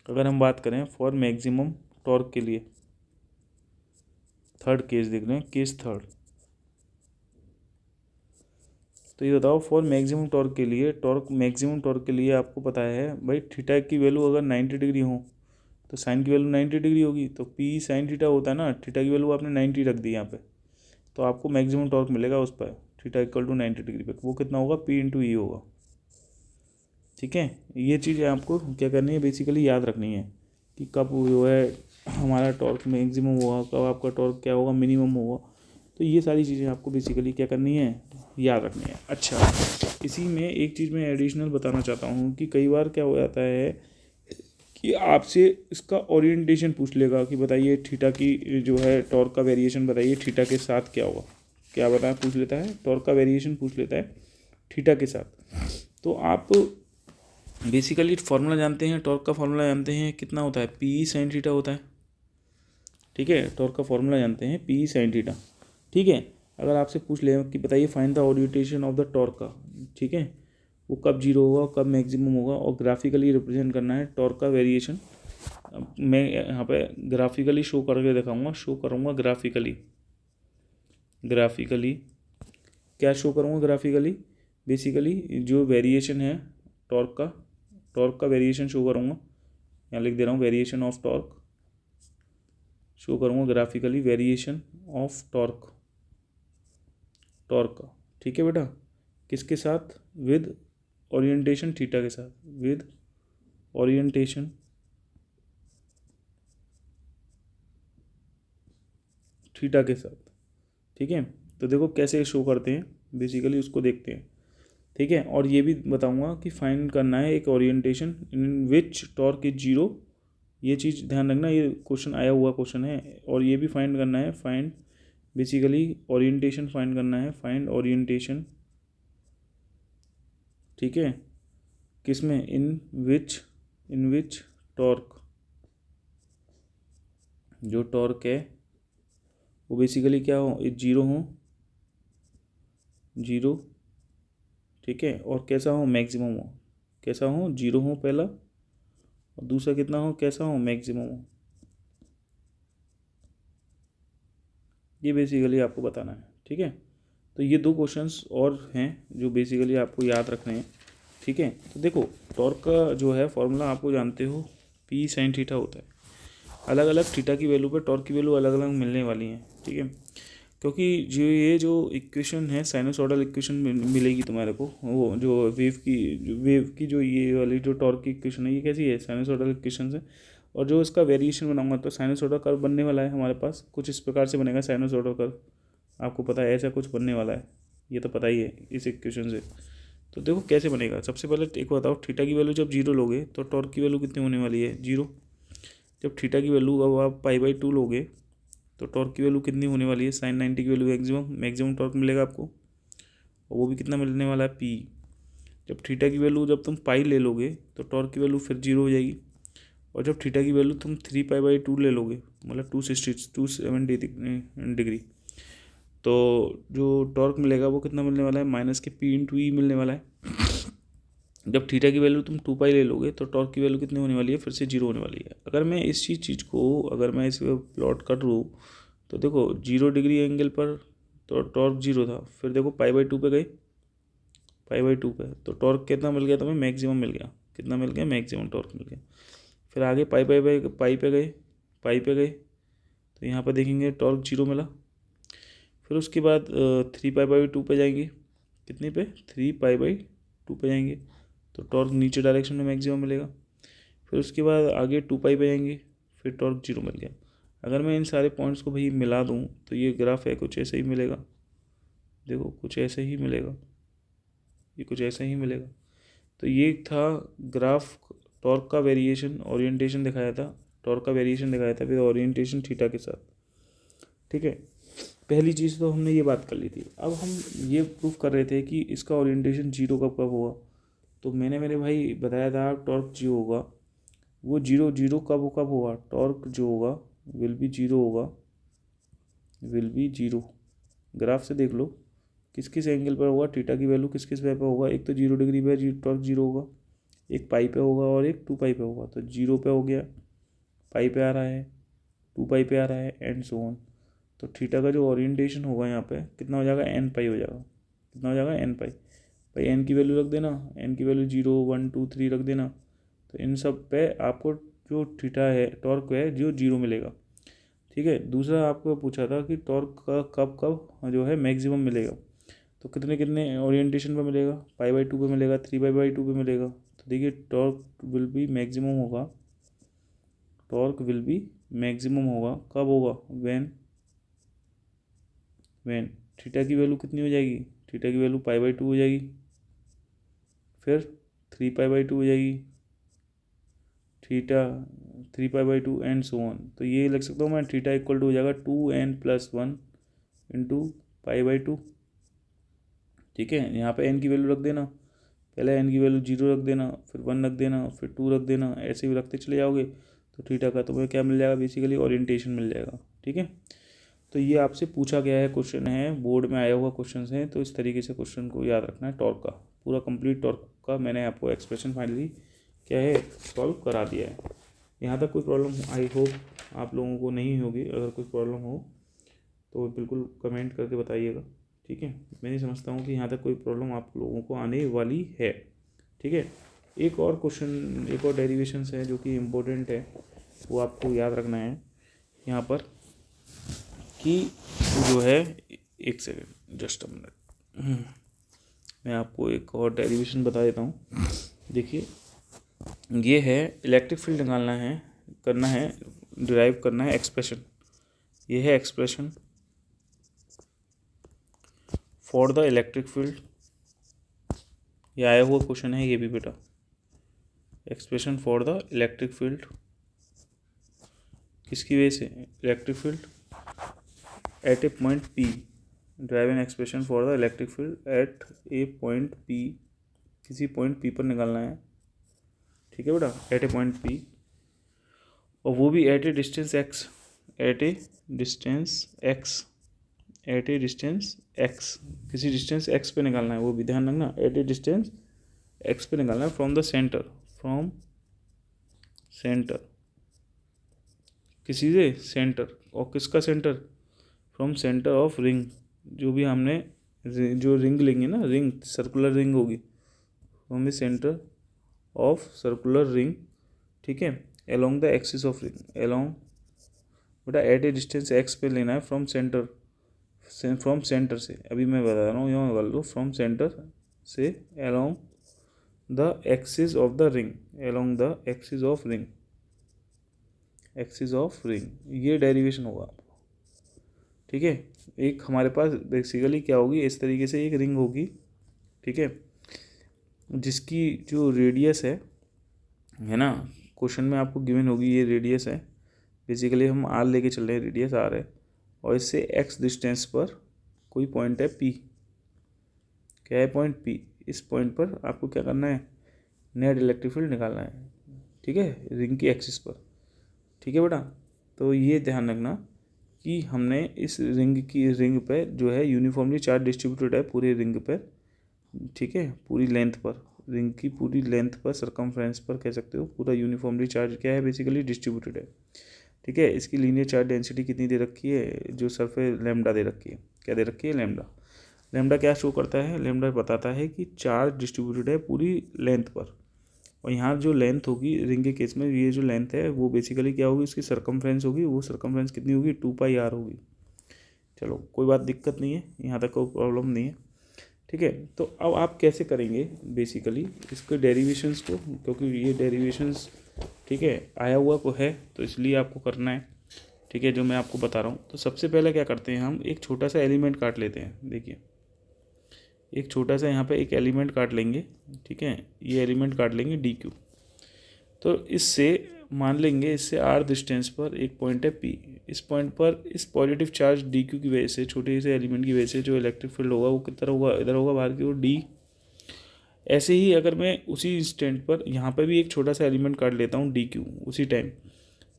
अगर हम बात करें, फॉर मैक्सिमम टॉर्क के लिए, थर्ड केस देख रहे हैं, केस थर्ड, तो ये बताओ फॉर मैक्सिमम टॉर्क के लिए, टॉर्क मैक्सिमम टॉर्क के लिए आपको पता है भाई, थीटा की वैल्यू अगर 90 डिग्री हो तो साइन की वैल्यू 90 डिग्री होगी, तो पी साइन थीटा होता है ना, थीटा की वैल्यू आपने 90 रख दी यहाँ पे, तो आपको मैक्सिमम टॉर्क मिलेगा उस पर, थीटा इक्वल टू 90 डिग्री पे, वो कितना होगा, पी इंटू ई होगा, ठीक है। ये चीज़ आपको क्या करनी है, बेसिकली याद रखनी है कि कब जो है हमारा टॉर्क मैक्सिमम होगा, कब आपका टॉर्क क्या होगा, मिनिमम होगा। तो ये सारी चीज़ें आपको बेसिकली क्या करनी है, याद रखनी है। अच्छा, इसी में एक चीज़ मैं एडिशनल बताना चाहता हूँ कि कई बार क्या हो जाता है कि आपसे इसका ओरिएंटेशन पूछ लेगा कि बताइए थीटा की जो है टॉर्क का वेरिएशन बताइए थीटा के साथ क्या होगा। क्या बताएं, पूछ लेता है टॉर्क का वेरिएशन पूछ लेता है थीटा के साथ। तो आप बेसिकली फार्मूला जानते हैं, टॉर्क का फार्मूला जानते हैं, कितना होता है, पी साइन थीटा होता है। ठीक है, टॉर्क का फार्मूला जानते हैं, पी साइन थीटा। ठीक है, अगर आपसे पूछ ले कि बताइए find the orientation of the torque का, ठीक है, वो कब जीरो होगा, कब मैक्सिमम होगा, और ग्राफिकली रिप्रेजेंट करना है टॉर्क का वेरिएशन। मैं यहाँ पे ग्राफिकली शो करके दिखाऊंगा, शो करूँगा ग्राफिकली। ग्राफिकली क्या शो करूँगा, ग्राफिकली बेसिकली जो वेरिएशन है टॉर्क का वेरिएशन शो करूँगा। यहाँ लिख दे रहा हूँ वेरिएशन ऑफ टॉर्क शो करूँगा ग्राफिकली, वेरिएशन ऑफ टॉर्क का। ठीक है बेटा, किसके साथ, विद ओरिएंटेशन थीटा के साथ, विद ओरिएंटेशन थीटा के साथ। ठीक है, तो देखो कैसे शो करते हैं बेसिकली, उसको देखते हैं। ठीक है, और ये भी बताऊंगा कि फाइंड करना है एक orientation in which torque is zero. ये चीज़ ध्यान रखना, ये क्वेश्चन आया हुआ क्वेश्चन है। और ये भी फाइंड करना है, फाइंड बेसिकली ओरिएंटेशन फाइंड करना है, फाइंड ओरिएंटेशन। ठीक है, किसमें, इन विच टॉर्क, जो टॉर्क है वो बेसिकली क्या हो, जीरो हो, जीरो। ठीक है, और कैसा हो, मैक्सिमम हो। कैसा हो, जीरो हो पहला, और दूसरा कितना हो, कैसा हो, मैक्सिमम हो। ये बेसिकली आपको बताना है। ठीक है, तो ये दो क्वेश्चंस और हैं जो बेसिकली आपको याद रखने हैं। ठीक है, तो देखो टॉर्क का जो है फॉर्मूला आपको जानते हो, पी साइन थीटा होता है। अलग अलग थीटा की वैल्यू पे टॉर्क की वैल्यू अलग अलग मिलने वाली हैं। ठीक है, क्योंकि जो इक्वेशन है साइनसोइडल इक्वेशन मिलेगी तुम्हारे को, वो जो वेव की जो ये वाली जो टॉर्क की इक्वेशन है, ये कैसी है, साइनसोइडल इक्वेशन है। और जो इसका वेरिएशन बनाऊंगा तो साइनसोइडल कर्व बनने वाला है हमारे पास, कुछ इस प्रकार से बनेगा साइनसोइडल कर्व। आपको पता है ऐसा कुछ बनने वाला है, ये तो पता ही है इस इक्वेशन से। तो देखो कैसे बनेगा, सबसे पहले एक बताओ, थीटा की वैल्यू जब जीरो लोगे तो टॉर्क की वैल्यू कितनी होने वाली है, जीरो। जब थीटा की वैल्यू अब आप पाई/2 लोगे तो टॉर्क की वैल्यू कितनी होने वाली है, साइन 90 की वैल्यू मैक्सिमम टॉर्क मिलेगा आपको, और वो भी कितना मिलने वाला है, पी। जब थीटा की वैल्यू जब तुम पाई ले लोगे तो टॉर्क की वैल्यू फिर जीरो हो जाएगी। और जब थीटा की वैल्यू तुम 3π/2 ले लोगे, मतलब 270 डिग्री, तो जो टॉर्क मिलेगा वो कितना मिलने वाला है, माइनस के p/e मिलने वाला है। जब थीटा की वैल्यू तुम 2π ले लोगे तो टॉर्क की वैल्यू कितनी होने वाली है, फिर से जीरो होने वाली है। अगर मैं इस चीज़ को अगर मैं इस प्लॉट कर लूँ तो देखो 0 डिग्री एंगल पर तो टॉर्क जीरो था, फिर देखो π/2 पे गए, π/2 पे तो टॉर्क कितना मिल गया तुम्हें, मैक्सिमम मिल गया। कितना मिल गया, मैक्सिमम टॉर्क मिल गया। फिर आगे पाई पे गए, पाई पे गए तो यहाँ पर देखेंगे टॉर्क जीरो मिला। फिर उसके बाद 3π/2 पे जाएंगे, कितने पे, 3π/2 पे जाएंगे तो टॉर्क नीचे डायरेक्शन में मैक्सिमम मिलेगा। फिर उसके बाद आगे 2π पे जाएंगे, फिर टॉर्क जीरो मिल गया। अगर मैं इन सारे पॉइंट्स को भाई मिला दूँ तो ये ग्राफ है कुछ ऐसे ही मिलेगा। देखो कुछ ऐसे ही मिलेगा, ये कुछ ऐसा ही मिलेगा। तो ये था ग्राफ, टॉर्क का वेरिएशन, ओरिएंटेशन दिखाया था, टॉर्क का वेरिएशन दिखाया था फिर ओरिएंटेशन थीटा के साथ। ठीक है, पहली चीज़ तो हमने ये बात कर ली थी। अब हम ये प्रूफ कर रहे थे कि इसका ओरिएंटेशन जीरो कब कब होगा। तो मैंने मेरे भाई बताया था टॉर्क जो होगा वो जीरो जीरो कब कब होगा, टॉर्क जो होगा विल बी जीरो होगा, विल बी जीरो। ग्राफ से देख लो किस किस एंगल पर होगा, थीटा की वैल्यू किस किस पे होगा, एक तो 0 डिग्री पे टॉर्क जीरो होगा, एक पाई पे होगा और एक 2π पे होगा। तो जीरो पे हो गया, पाई पे आ रहा है, 2π पे आ रहा है, एंड सो ऑन। तो थीटा का जो ओरिएंटेशन होगा यहाँ पे कितना हो जाएगा, n π हो जाएगा। कितना हो जाएगा, n π। भाई एन की वैल्यू रख देना, एन की वैल्यू 0 1 2 3 रख देना। तो इन सब पे आपको जो थीटा है टॉर्क है जो जीरो मिलेगा। ठीक है, दूसरा आपको पूछा था कि टॉर्क का कब कब जो है मैक्सिमम मिलेगा, तो कितने कितने ओरिएंटेशन पे मिलेगा, π/2 पे मिलेगा, 3π/2 पे मिलेगा। तो देखिए टॉर्क विल बी मैक्सिमम होगा टॉर्क विल बी मैक्सिमम होगा, कब होगा, व्हेन थीटा की वैल्यू कितनी हो जाएगी, थीटा की वैल्यू π/2 हो जाएगी, फिर 3π/2 हो जाएगी, थीटा 3π/2 एंड सो ऑन। तो ये लिख सकता हूँ मैं, थीटा इक्वल टू हो जाएगा 2n+1 इंटू π/2। ठीक है, यहाँ पे n की वैल्यू रख देना, पहले n की वैल्यू 0 रख देना, फिर 1 रख देना, फिर 2 रख देना, ऐसे भी रखते चले जाओगे तो थीटा का तुम्हें क्या मिल जाएगा, बेसिकली ओरिएंटेशन मिल जाएगा। ठीक है, तो ये आपसे पूछा गया है, क्वेश्चन है, बोर्ड में आया हुआ क्वेश्चन है, तो इस तरीके से क्वेश्चन को याद रखना है। टॉर्क का पूरा कंप्लीट टॉर्क का मैंने आपको एक्सप्रेशन फाइनली क्या है सॉल्व करा दिया है। यहाँ तक कोई प्रॉब्लम आई होप आप लोगों को नहीं होगी, अगर कोई प्रॉब्लम हो तो बिल्कुल कमेंट करके बताइएगा। ठीक है, मैं नहीं समझता हूँ कि यहाँ तक कोई प्रॉब्लम आप लोगों को आने वाली है। ठीक है, एक और क्वेश्चन, एक और डेरिवेशंस है जो कि इम्पोर्टेंट है, वो आपको याद रखना है यहाँ पर कि जो है, एक सेकेंड जस्ट अ मिनट, मैं आपको एक और डेरिवेशन बता देता हूँ। देखिए, ये है इलेक्ट्रिक फील्ड निकालना है, करना है, डिराइव करना है एक्सप्रेशन। ये है expression for the electric field, ये आया हुआ क्वेश्चन है ये भी बेटा। Expression for the electric field किसकी वजह से, electric field eight A point P, drive an expression for the electric field eight A point P, किसी पॉइंट पी पर निकालना है। ठीक है बेटा, एट ए पॉइंट पी, और वो भी at a distance X, at a distance X, at a distance X, किसी डिस्टेंस एक्स पे निकालना है, वो भी ध्यान रखना, एट ए डिस्टेंस एक्स पे निकालना है, from the centre, from centre, किसी से सेंटर, और किसका centre, from centre of ring, जो भी हमने जो रिंग लेंगे ना, रिंग सर्कुलर रिंग होगी, from the centre of circular ring. ठीक है, along the axis of ring, along बेटा एट ए डिस्टेंस एक्स पे लेना है, फ्रॉम सेंटर, फ्रॉम सेंटर से, अभी मैं बता रहा हूँ, यहाँ निकाल लो, फ्रॉम सेंटर से along the axis of the ring, along the axis of ring, axis of ring, ये डेरिवेशन होगा आपको। ठीक है, एक हमारे पास बेसिकली क्या होगी, इस तरीके से एक रिंग होगी। ठीक है, जिसकी जो रेडियस है ना, क्वेश्चन में आपको गिवन होगी, ये रेडियस है, बेसिकली हम आर लेके चल रहे हैं, रेडियस आर है, और इससे एक्स डिस्टेंस पर कोई पॉइंट है पी, क्या है पॉइंट पी, इस पॉइंट पर आपको क्या करना है, नेट इलेक्ट्रिक फील्ड निकालना है। ठीक है, रिंग की एक्सिस पर। ठीक है बेटा, तो ये ध्यान रखना कि हमने इस रिंग पे जो है यूनिफॉर्मली चार्ज डिस्ट्रीब्यूटेड है पूरे रिंग पर। ठीक है, पूरी लेंथ पर, रिंग की पूरी लेंथ पर, सरकमफ्रेंस पर कह सकते हो, पूरा यूनिफॉर्मली चार्ज क्या है, बेसिकली डिस्ट्रीब्यूटेड है। ठीक है, इसकी लीनियर चार्ज डेंसिटी कितनी दे रखी है, जो सरफेस लैम्डा दे रखी है, क्या दे रखी है, लैम्डा। लैम्डा क्या शो करता है, लैम्डा बताता है कि चार्ज डिस्ट्रीब्यूटेड है पूरी लेंथ पर, और यहाँ जो लेंथ होगी रिंग के केस में, ये जो लेंथ है वो बेसिकली क्या होगी, उसकी सरकमफ्रेंस होगी, वो सरकमफ्रेंस कितनी होगी, 2πr होगी। चलो कोई बात, दिक्कत नहीं है, यहाँ तक कोई प्रॉब्लम नहीं है। ठीक है, तो अब आप कैसे करेंगे बेसिकली इसके डेरिवेशंस को, क्योंकि ये डेरिवेशंस ठीक है आया हुआ को है, तो इसलिए आपको करना है। ठीक है, जो मैं आपको बता रहा हूँ, तो सबसे पहले क्या करते हैं, हम एक छोटा सा एलिमेंट काट लेते हैं। देखिए, एक छोटा सा यहाँ पे एक एलिमेंट काट लेंगे। ठीक है, ये एलिमेंट काट लेंगे DQ, तो इससे मान लेंगे, इससे r डिस्टेंस पर एक पॉइंट है P, इस पॉइंट पर इस पॉजिटिव चार्ज DQ की वजह से, छोटे से एलिमेंट की वजह से जो इलेक्ट्रिक फील्ड होगा वो कितना होगा, इधर होगा बाहर की ओर D। ऐसे ही अगर मैं उसी इंस्टेंट पर यहाँ पर भी एक छोटा सा एलिमेंट काट लेता हूँ DQ उसी टाइम,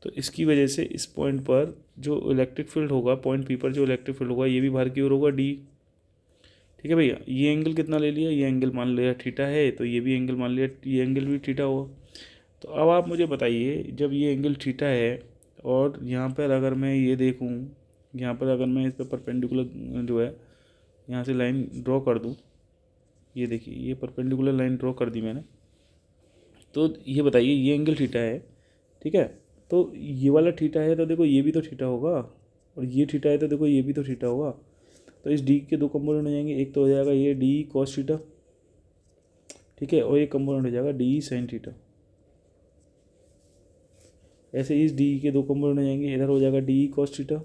तो इसकी वजह से इस पॉइंट पर जो इलेक्ट्रिक फील्ड होगा, पॉइंट P पर जो इलेक्ट्रिक फील्ड होगा, ये भी बाहर की ओर होगा D। ठीक है भैया, ये एंगल कितना ले लिया, ये एंगल मान लिया थीटा है, तो ये भी एंगल मान लिया, ये एंगल भी थीटा होगा। तो अब आप मुझे बताइए, जब ये एंगल थीटा है और यहाँ पर अगर मैं ये देखूँ, यहाँ पर अगर मैं इस पर परपेंडिकुलर जो है यहाँ से लाइन ड्रॉ कर दूँ, ये देखिए ये परपेंडिकुलर लाइन ड्रॉ कर दी मैंने, तो ये बताइए ये एंगल थीटा है। ठीक है, तो ये वाला थीटा है, तो देखो ये भी तो थीटा होगा, और ये थीटा है तो देखो ये भी तो थीटा होगा। तो इस डी के दो कंपोनेंट हो जाएंगे, एक तो हो जाएगा ये डी कॉस थीटा, ठीक है, और एक कंपोनेंट हो जाएगा डी साइन थीटा। ऐसे इस डी के दो कंपोनेंट हो जाएंगे, इधर हो जाएगा डी कॉस थीटा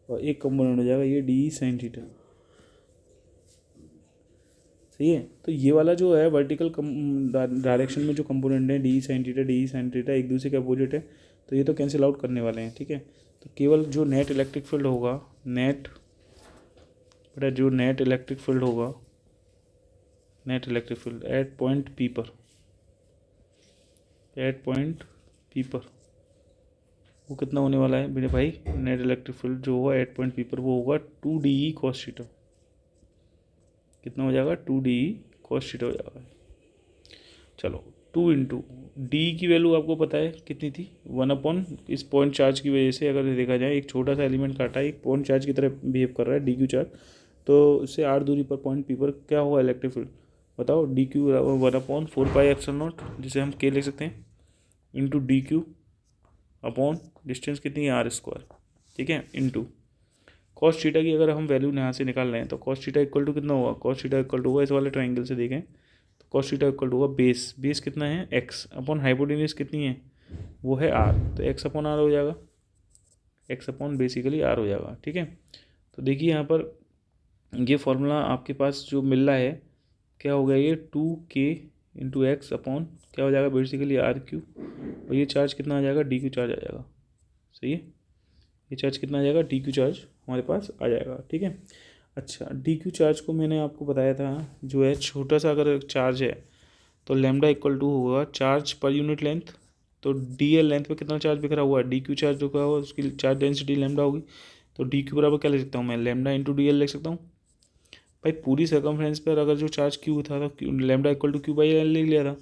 और एक कंपोनेंट हो जाएगा ये डी साइन थीटा। सही है। तो ये वाला जो है वर्टिकल डायरेक्शन में जो कंपोनेंट है डी साइन थीटा एक दूसरे के अपोजिट है, तो ये तो कैंसिल आउट करने वाले हैं। ठीक है, तो केवल जो नेट इलेक्ट्रिक फील्ड होगा, नेट इलेक्ट्रिक फील्ड होगा, net electric field eight point P पर वो कितना होने वाला है मेरे भाई? नेट इलेक्ट्रिक फील्ड जो होगा एट पॉइंट पी पर वो होगा 2DE cos थीटा। कितना हो जाएगा? 2DE cos थीटा हो जाएगा। चलो 2 इंटू डी की वैल्यू आपको पता है कितनी थी? 1 इस पॉइंट चार्ज की वजह से अगर देखा जाए एक छोटा सा एलिमेंट काटा है, एक पॉइंट चार्ज की तरह बिहेव कर रहा है DQ चार्ज, तो उससे r दूरी पर पॉइंट पी पर क्या होगा इलेक्ट्रिक फील्ड? बताओ। DQ 1/4πε0, जिसे हम k लिख सकते हैं, इंटू DQ अपॉन डिस्टेंस कितनी है r²। ठीक है, इंटू कॉस थीटा की अगर हम वैल्यू यहाँ से निकाल रहे हैं तो कॉस थीटा इक्वल टू कितना होगा? कॉस थीटा इक्वल टू होगा, इस वाले ट्राइंगल से देखें तो कॉस थीटा इक्वल टू होगा बेस कितना है? x अपॉन हाइपोटेन्यूज कितनी है? वो है r, तो x अपॉन r हो जाएगा, x अपॉन बेसिकली r हो जाएगा। ठीक है, तो देखिए यहाँ पर ये फॉर्मूला आपके पास जो मिल रहा है क्या हो गया? ये 2k इंटू एक्स अपॉन क्या हो जाएगा? बेसिकली r3, और ये चार्ज कितना आ जाएगा? DQ चार्ज आ जाएगा। सही है, ये चार्ज कितना आ जाएगा? DQ चार्ज हमारे पास आ जाएगा। ठीक है, अच्छा DQ चार्ज को मैंने आपको बताया था जो है छोटा सा अगर चार्ज है तो लैम्डा इक्वल टू होगा चार्ज पर यूनिट लेंथ, तो DL लेंथ पे कितना चार्ज बिखरा हुआ है? DQ चार्ज जो होगा उसकी चार्ज डेंसिटी लैम्डा होगी, तो DQ बराबर क्या लिख सकता हूँ मैं? लैम्डा इंटू DL लिख सकता हूँ। भाई पूरी सर्कमफ्रेंस पर अगर जो चार्ज Q था तो लैम्डा इक्वल टू Q/L लिख लिया था।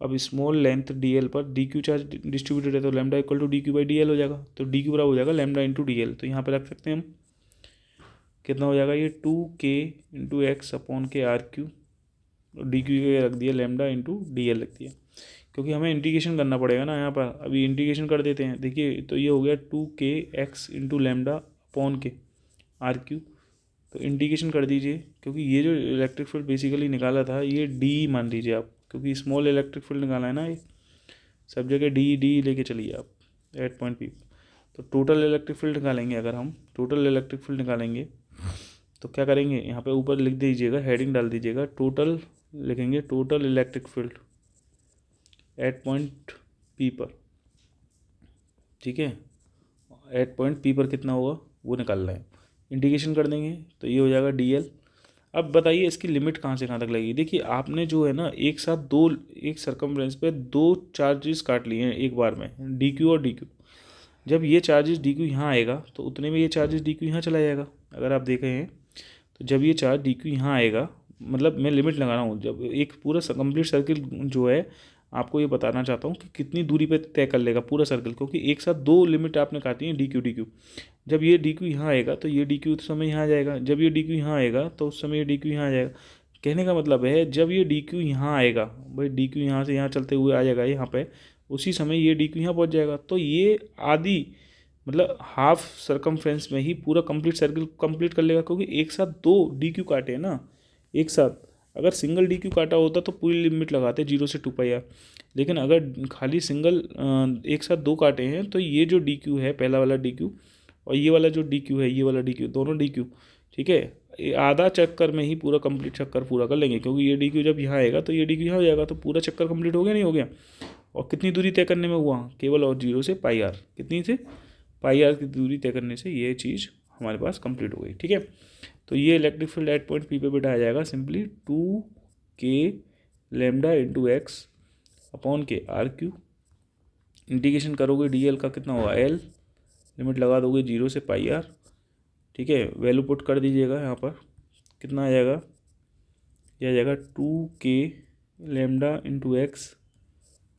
अब स्मॉल लेंथ DL पर DQ चार्ज डिस्ट्रीब्यूटेड है तो लैम्डा इक्वल टू DQ/DL हो जाएगा, तो DQ बराबर हो जाएगा लैम्डा इंटू DL। तो यहाँ पर रख सकते हैं हम, कितना हो जाएगा? ये 2k इंटू एक्स अपॉन के r3, DQ के रख दिया लैम्डा इंटू DL रख दिया, क्योंकि हमें इंटीग्रेशन करना पड़ेगा ना यहाँ पर। अभी इंटीग्रेशन कर देते हैं। देखिए तो ये हो गया 2k x into lambda upon के r3, तो इंटीग्रेशन कर दीजिए, क्योंकि ये जो इलेक्ट्रिक फील्ड बेसिकली निकाला था ये डी मान लीजिए आप, क्योंकि स्मॉल इलेक्ट्रिक फील्ड निकाला है ना, ये सब जगह डी लेके चलिए आप एट पॉइंट पी। तो टोटल इलेक्ट्रिक फील्ड निकालेंगे, अगर हम टोटल इलेक्ट्रिक फील्ड निकालेंगे तो क्या करेंगे? यहाँ पे ऊपर लिख दीजिएगा, हेडिंग डाल दीजिएगा, टोटल लिखेंगे, total electric field eight point P पर। ठीक है, एट पॉइंट पी पर कितना होगा वो निकालना है। इंटीग्रेशन कर देंगे तो ये हो जाएगा DL। अब बताइए इसकी लिमिट कहाँ से कहाँ तक लगेगी? देखिए आपने जो है ना एक साथ एक सर्कमफ्रेंस पे दो चार्जेस काट लिए हैं एक बार में, DQ और DQ। जब ये चार्जेस DQ यहाँ आएगा तो उतने में ये चार्जेस DQ यहाँ चला जाएगा। अगर आप देखें हैं तो जब ये चार्ज DQ यहाँ आएगा, मतलब मैं लिमिट लगा रहा हूँ, जब एक पूरा कंप्लीट सर्किल जो है आपको ये बताना चाहता हूँ कि कितनी दूरी पे तय कर लेगा पूरा सर्किल, क्योंकि एक साथ दो लिमिट आपने काटी है DQ। जब ये DQ यहाँ आएगा तो ये DQ उस समय यहाँ आ जाएगा, जब ये DQ यहाँ आएगा तो उस समय ये DQ यहाँ आ जाएगा। कहने का मतलब है जब ये DQ यहाँ आएगा, भाई DQ यहाँ से यहाँ चलते हुए आ जाएगा यहाँ पे, उसी समय ये DQ यहाँ पहुँच जाएगा। तो ये आधी मतलब हाफ सर्कमफ्रेंस में ही पूरा कंप्लीट सर्किल कंप्लीट कर लेगा, क्योंकि एक साथ दो DQ काटे हैं ना एक साथ। अगर सिंगल DQ काटा होता तो पूरी लिमिट लगाते 0 से 2πr, लेकिन अगर खाली सिंगल एक साथ दो काटे हैं तो ये जो DQ है पहला वाला DQ और ये वाला जो DQ है, ये वाला DQ, दोनों DQ, ठीक है, आधा चक्कर में ही पूरा कंप्लीट चक्कर पूरा कर लेंगे, क्योंकि ये DQ जब यहाँ आएगा तो ये DQ यहाँ हो जाएगा, तो पूरा चक्कर कंप्लीट हो गया नहीं हो गया? और कितनी दूरी तय करने में हुआ? केवल और 0 से πr, कितनी से πr की दूरी तय करने से ये चीज़ हमारे पास कंप्लीट हो गई। ठीक है, तो ये electric field eight point P पे बिठा जाएगा simply 2k lambda into x upon के r3। इंटीग्रेशन करोगे DL का कितना होगा? L, लिमिट लगा दोगे 0 से πr। ठीक है, वैल्यू पुट कर दीजिएगा यहाँ पर, कितना आ जाएगा? यह आ जाएगा 2k lambda into x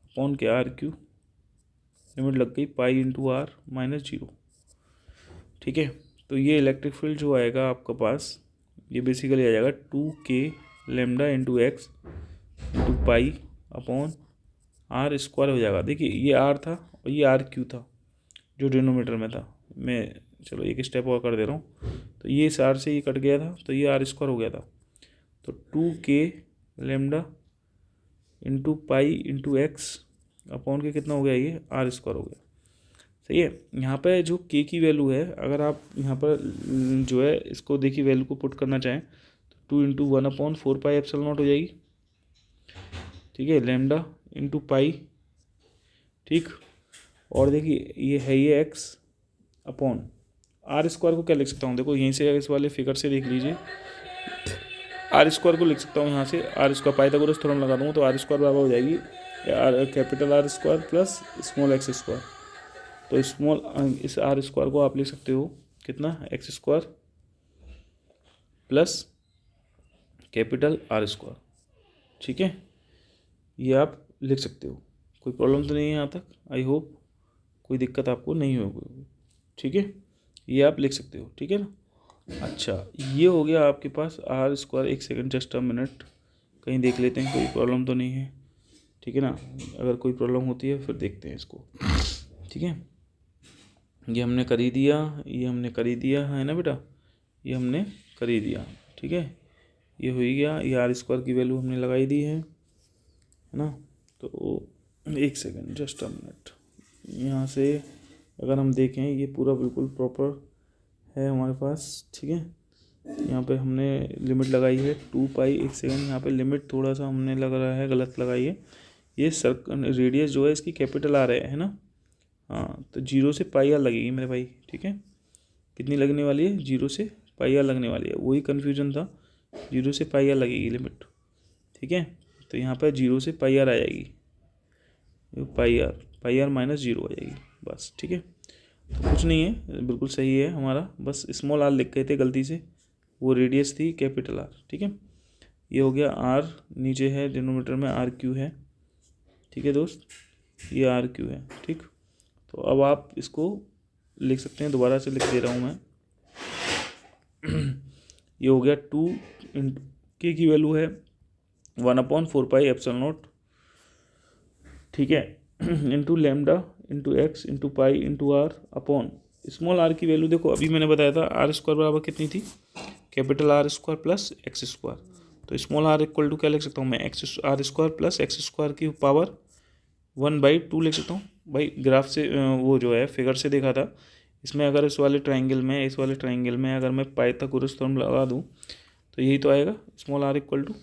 upon के r3, लिमिट लग गई पाई इंटू r माइनस 0। ठीक है, तो ये इलेक्ट्रिक फील्ड जो आएगा आपका पास ये बेसिकली आ जाएगा 2k lambda into X into pi upon r² हो जाएगा। देखिए ये r था और ये r3 था जो डिनोमीटर में था। मैं चलो एक स्टेप और कर दे रहा हूँ, तो ये इस r से ये कट गया था तो ये r² हो गया था, तो 2k lambda into pi into x upon के कितना हो गया, ये आर स्क्वायर हो गया। सही है। यहाँ पे जो के की वैल्यू है, अगर आप यहाँ पर जो है इसको देखिए वैल्यू को पुट करना चाहें तो 2 × 1/4 पाई एप्सिलॉन नॉट हो जाएगी। ठीक है, लैम्डा इंटू पाई। ठीक, और देखिए ये है ये एक्स अपॉन आर स्क्वायर को क्या लिख सकता हूँ, देखो यहीं से इस वाले फिगर से देख लीजिए, आर स्क्वायर को लिख सकता हूँ यहाँ से, आर स्क्वायर पाइथागोरस थ्योरम लगा दूँगा तो आर स्क्वायर बराबर हो जाएगी capital R square plus small x square. तो स्मॉल इस आर स्क्वायर को आप लिख सकते हो कितना, x square plus capital R square. ठीक है, ये आप लिख सकते हो, कोई प्रॉब्लम तो नहीं है यहाँ तक, आई होप कोई दिक्कत आपको नहीं होगी। ठीक है, ये आप लिख सकते हो। ठीक है ना। अच्छा, ये हो गया आपके पास आर स्क्वायर। एक सेकंड, जस्ट अ मिनट, कहीं देख लेते हैं कोई प्रॉब्लम तो नहीं है। ठीक है ना, अगर कोई प्रॉब्लम होती है फिर देखते हैं इसको। ठीक है, ये हमने कर ही दिया, ये हमने कर ही दिया है ना बेटा, ये हमने कर ही दिया। ठीक है, ये हो ही गया, ये आर स्क्वायर की वैल्यू हमने लगाई दी है ना। तो एक सेकंड, जस्ट अ मिनट, यहाँ से अगर हम देखें ये पूरा बिल्कुल प्रॉपर है हमारे पास। ठीक है, यहाँ पे हमने लिमिट लगाई है 2 पाई। एक सेकंड, यहाँ पे लिमिट थोड़ा सा हमने लग रहा है गलत लगाई है। ये सर्कल रेडियस जो है इसकी कैपिटल आ रहा है ना। हाँ, तो 0 से पाई आर लगेगी मेरे भाई। ठीक है, कितनी लगने वाली है, 0 से पाई आर लगने वाली है, वही कन्फ्यूजन था, 0 से पाई आर लगेगी लिमिट। ठीक है, तो यहाँ पर 0 से पाई आर आ जाएगी, पाई आर माइनस 0 आ जाएगी बस। ठीक है, तो कुछ नहीं है, बिल्कुल सही है हमारा, बस स्मॉल आर लिख गए थे गलती से, वो रेडियस थी कैपिटल आर। ठीक है, ये हो गया आर, नीचे है डिनोमिनेटर में आर क्यू है। ठीक है दोस्त, ये आर क्यू है। ठीक, तो अब आप इसको लिख सकते हैं, दोबारा से लिख दे रहा हूँ मैं। ये हो गया 2 इंटू के की वैल्यू है 1/4 पाई एप्सिलॉन नॉट। ठीक है, into lambda into X into pi into R upon small R की वैल्यू देखो अभी मैंने बताया था आर स्क्वायर बराबर कितनी थी, capital R square plus X square. तो स्मॉल आर इक्वल टू क्या लिख सकता हूँ मैं, X R square plus X square की पावर 1/2 लिख सकता हूँ। भाई ग्राफ से वो जो है फिगर से देखा था, इसमें अगर इस वाले ट्राइंगल में अगर मैं पाइथागोरस थ्योरम लगा दूँ तो यही तो आएगा, स्मॉल आर इक्वल टू।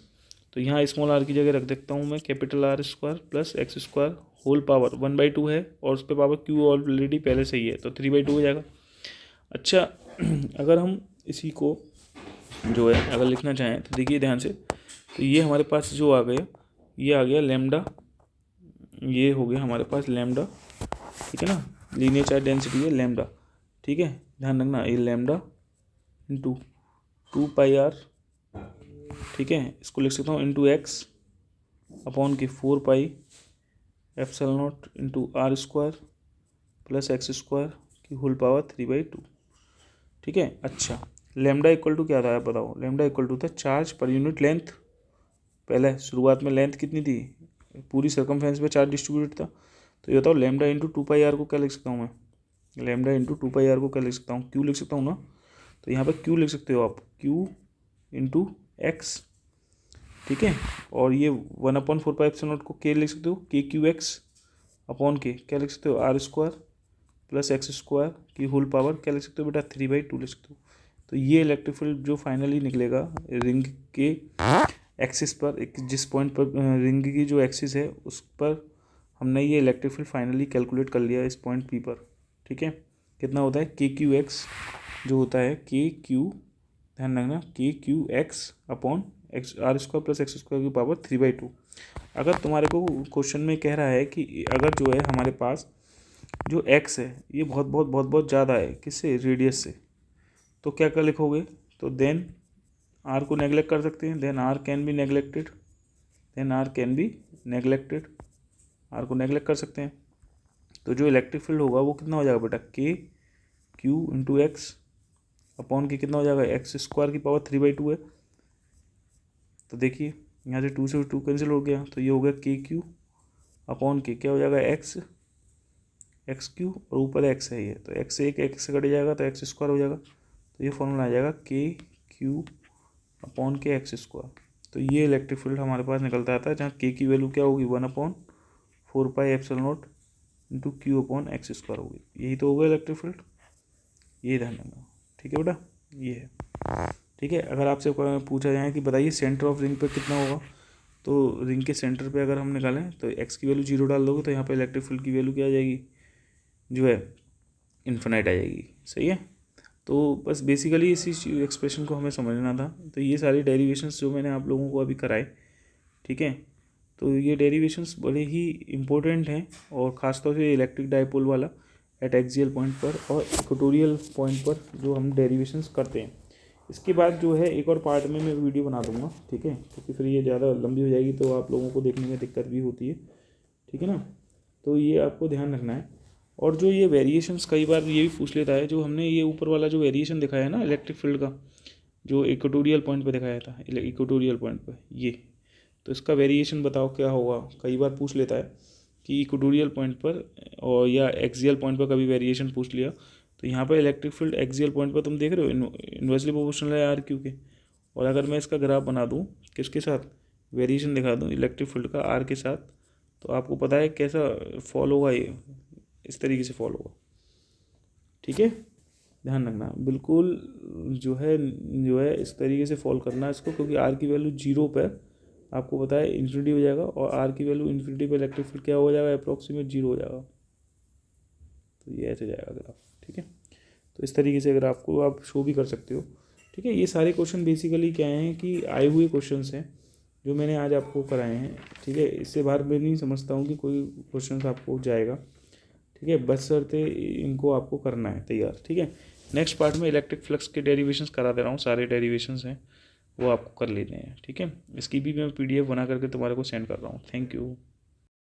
तो यहाँ स्मॉल आर की जगह रख देता हूँ मैं capital R square plus X square whole power 1/2 है, और उस पर पावर क्यू ऑलरेडी पहले से ही है तो 3/2 हो जाएगा। अच्छा, अगर हम इसी को जो है अगर लिखना चाहें तो देखिए ध्यान से, तो ये हमारे पास जो आ गया, ये आ गया लैम्डा, ये हो गया हमारे पास लैम्डा। ठीक है ना, लीनियर चार्ज डेंसिटी है लैम्डा। ठीक है, ध्यान रखना, ये लैम्डा इंटू 2 पाई आर। ठीक है, इसको लिख सकता हूँ इंटू एक्स अपॉन के 4 pi epsilon naught into R square plus X square की होल पावर 3/2। ठीक है, अच्छा, लैम्डा इक्वल टू क्या था आप बताओ, लैम्डा इक्वल टू था चार्ज पर यूनिट लेंथ। पहले शुरुआत में लेंथ कितनी थी, पूरी सर्कमफ्रेंस पे चार्ज डिस्ट्रीब्यूटेड था। तो ये बताओ लैम्डा इंटू 2 पाई आर को क्या लिख सकता हूँ मैं, लैम्डा इंटू 2 पाई आर को क्या लिख सकता हूँ, क्यू लिख सकता हूँ ना। तो यहाँ पर क्यू लिख सकते हो आप, क्यू इंटू एक्स। ठीक है, और ये 1/4 पाई एप्सिलॉन नॉट को के लिख सकते हो, के क्यू एक्स अपॉन के क्या लिख सकते हो, R square plus X square की होल पावर क्या लिख सकते हो बेटा, 3/2 लिख सकते हो। तो ये इलेक्ट्रिक फील्ड जो फाइनली निकलेगा रिंग के एक्सिस पर, जिस पॉइंट पर रिंग की जो एक्सिस है उस पर हमने ये इलेक्ट्रिक फील्ड फाइनली कैलकुलेट कर लिया इस पॉइंट पी पर। ठीक है, कितना होता है, के क्यू एक्स जो होता है के क्यू, ध्यान रखना, K Q X upon X R square plus X square की पावर 3/2। अगर तुम्हारे को क्वेश्चन में कह रहा है कि अगर जो है हमारे पास जो एक्स है ये बहुत बहुत बहुत बहुत ज़्यादा है किससे, रेडियस से, तो क्या क्या लिखोगे, तो देन आर को नेगलेक्ट कर सकते हैं, then R can be neglected, R को नेगलेक्ट कर सकते हैं। तो जो इलेक्ट्रिक फील्ड होगा वो कितना हो जाएगा बेटा, के क्यू इंटू एक्स अपॉन के कितना हो जाएगा, एक्स स्क्वायर की पावर 3/2 है। तो देखिए यहाँ से 2 से 2 कैंसिल हो गया, तो ये हो गया के क्यू अपॉन के क्या हो जाएगा, एक्स क्यू, और ऊपर एक्स है ये, तो एक्स से एक एक्स से कट जाएगा तो एक्स स्क्वायर हो जाएगा। तो ये फॉर्मूला आ जाएगा के क्यू अपॉन के एक्स स्क्वायर। तो ये इलेक्ट्रिक फील्ड हमारे पास निकलता आता है, जहाँ के की वैल्यू क्या होगी, 1/4 4πε0 इंटू Q/x² होगी, यही तो होगा इलेक्ट्रिक फील्ड। ये ध्यान रखना, ठीक है बेटा, ये है। ठीक है, अगर आपसे पूछा जाए कि बताइए सेंटर ऑफ रिंग पे कितना होगा, तो रिंग के सेंटर पे अगर हम निकालें तो x की वैल्यू 0 डाल दोगे तो यहाँ पे इलेक्ट्रिक फील्ड की वैल्यू क्या आ जाएगी, जो है इन्फिनाइट आ जाएगी। सही है, तो बस बेसिकली इसी एक्सप्रेशन को हमें समझना था। तो ये सारी डेरिवेशंस जो मैंने आप लोगों को अभी कराए, ठीक है, तो ये डेरिवेशंस बड़े ही इम्पोर्टेंट हैं, और ख़ासतौर से इलेक्ट्रिक डाइपोल वाला एट एक्सियल पॉइंट पर और इक्वेटोरियल पॉइंट पर जो हम डेरिवेशंस करते हैं। इसके बाद जो है एक और पार्ट में मैं वीडियो बना दूंगा, ठीक है, क्योंकि फिर ये ज़्यादा लंबी हो जाएगी तो आप लोगों को देखने में दिक्कत भी होती है, ठीक है ना। तो ये आपको ध्यान रखना है। और जो ये वेरिएशंस कई बार ये भी पूछ लेता है, जो हमने ये ऊपर वाला जो वेरिएशन दिखाया है ना इलेक्ट्रिक फील्ड का, जो इक्वेटोरियल पॉइंट पे दिखाया था, इक्वेटोरियल पॉइंट पे ये, तो इसका वेरिएशन बताओ क्या होगा। कई बार पूछ लेता है कि इक्वेटोरियल पॉइंट पर और या एक्सियल पॉइंट पर कभी वेरिएशन पूछ लिया, तो यहाँ पर इलेक्ट्रिक फील्ड एक्सियल पॉइंट पर तुम देख रहे हो इन्वर्सली प्रोपोर्शनल है आर क्यू के। और अगर मैं इसका ग्राफ बना दूँ किसके साथ, वेरिएशन दिखा दूँ इलेक्ट्रिक फील्ड का आर के साथ, तो आपको पता है कैसा फॉल होगा, ये इस तरीके से फॉल होगा। ठीक है, ध्यान रखना बिल्कुल, जो है इस तरीके से फॉल करना इसको, क्योंकि आर की वैल्यू 0 पर आपको पता है इन्फिनिटी हो जाएगा, और आर की वैल्यू इन्फिनिटी पर इलेक्ट्रिक फील्ड क्या हो जाएगा, अप्रॉक्सीमेट 0 हो जाएगा। तो ये ऐसे जाएगा ग्राफ, ठीक है। तो इस तरीके से ग्राफ को आप शो भी कर सकते हो, ठीक है। ये सारे क्वेश्चन बेसिकली क्या हैं कि आए हुए क्वेश्चंस हैं जो मैंने आज आपको कराए हैं, ठीक है। इससे बाहर मैं नहीं समझता हूँ कि कोई क्वेश्चंस आपको जाएगा, ठीक है, बशर्ते इनको आपको करना है तैयार, ठीक है। नेक्स्ट पार्ट में इलेक्ट्रिक फ्लक्स के डेरिवेशंस करा दे रहा हूँ, सारे डेरिवेशंस हैं वो आपको कर लेने हैं, ठीक है। इसकी भी मैं PDF बना करके तुम्हारे को सेंड कर रहा हूँ। Thank you.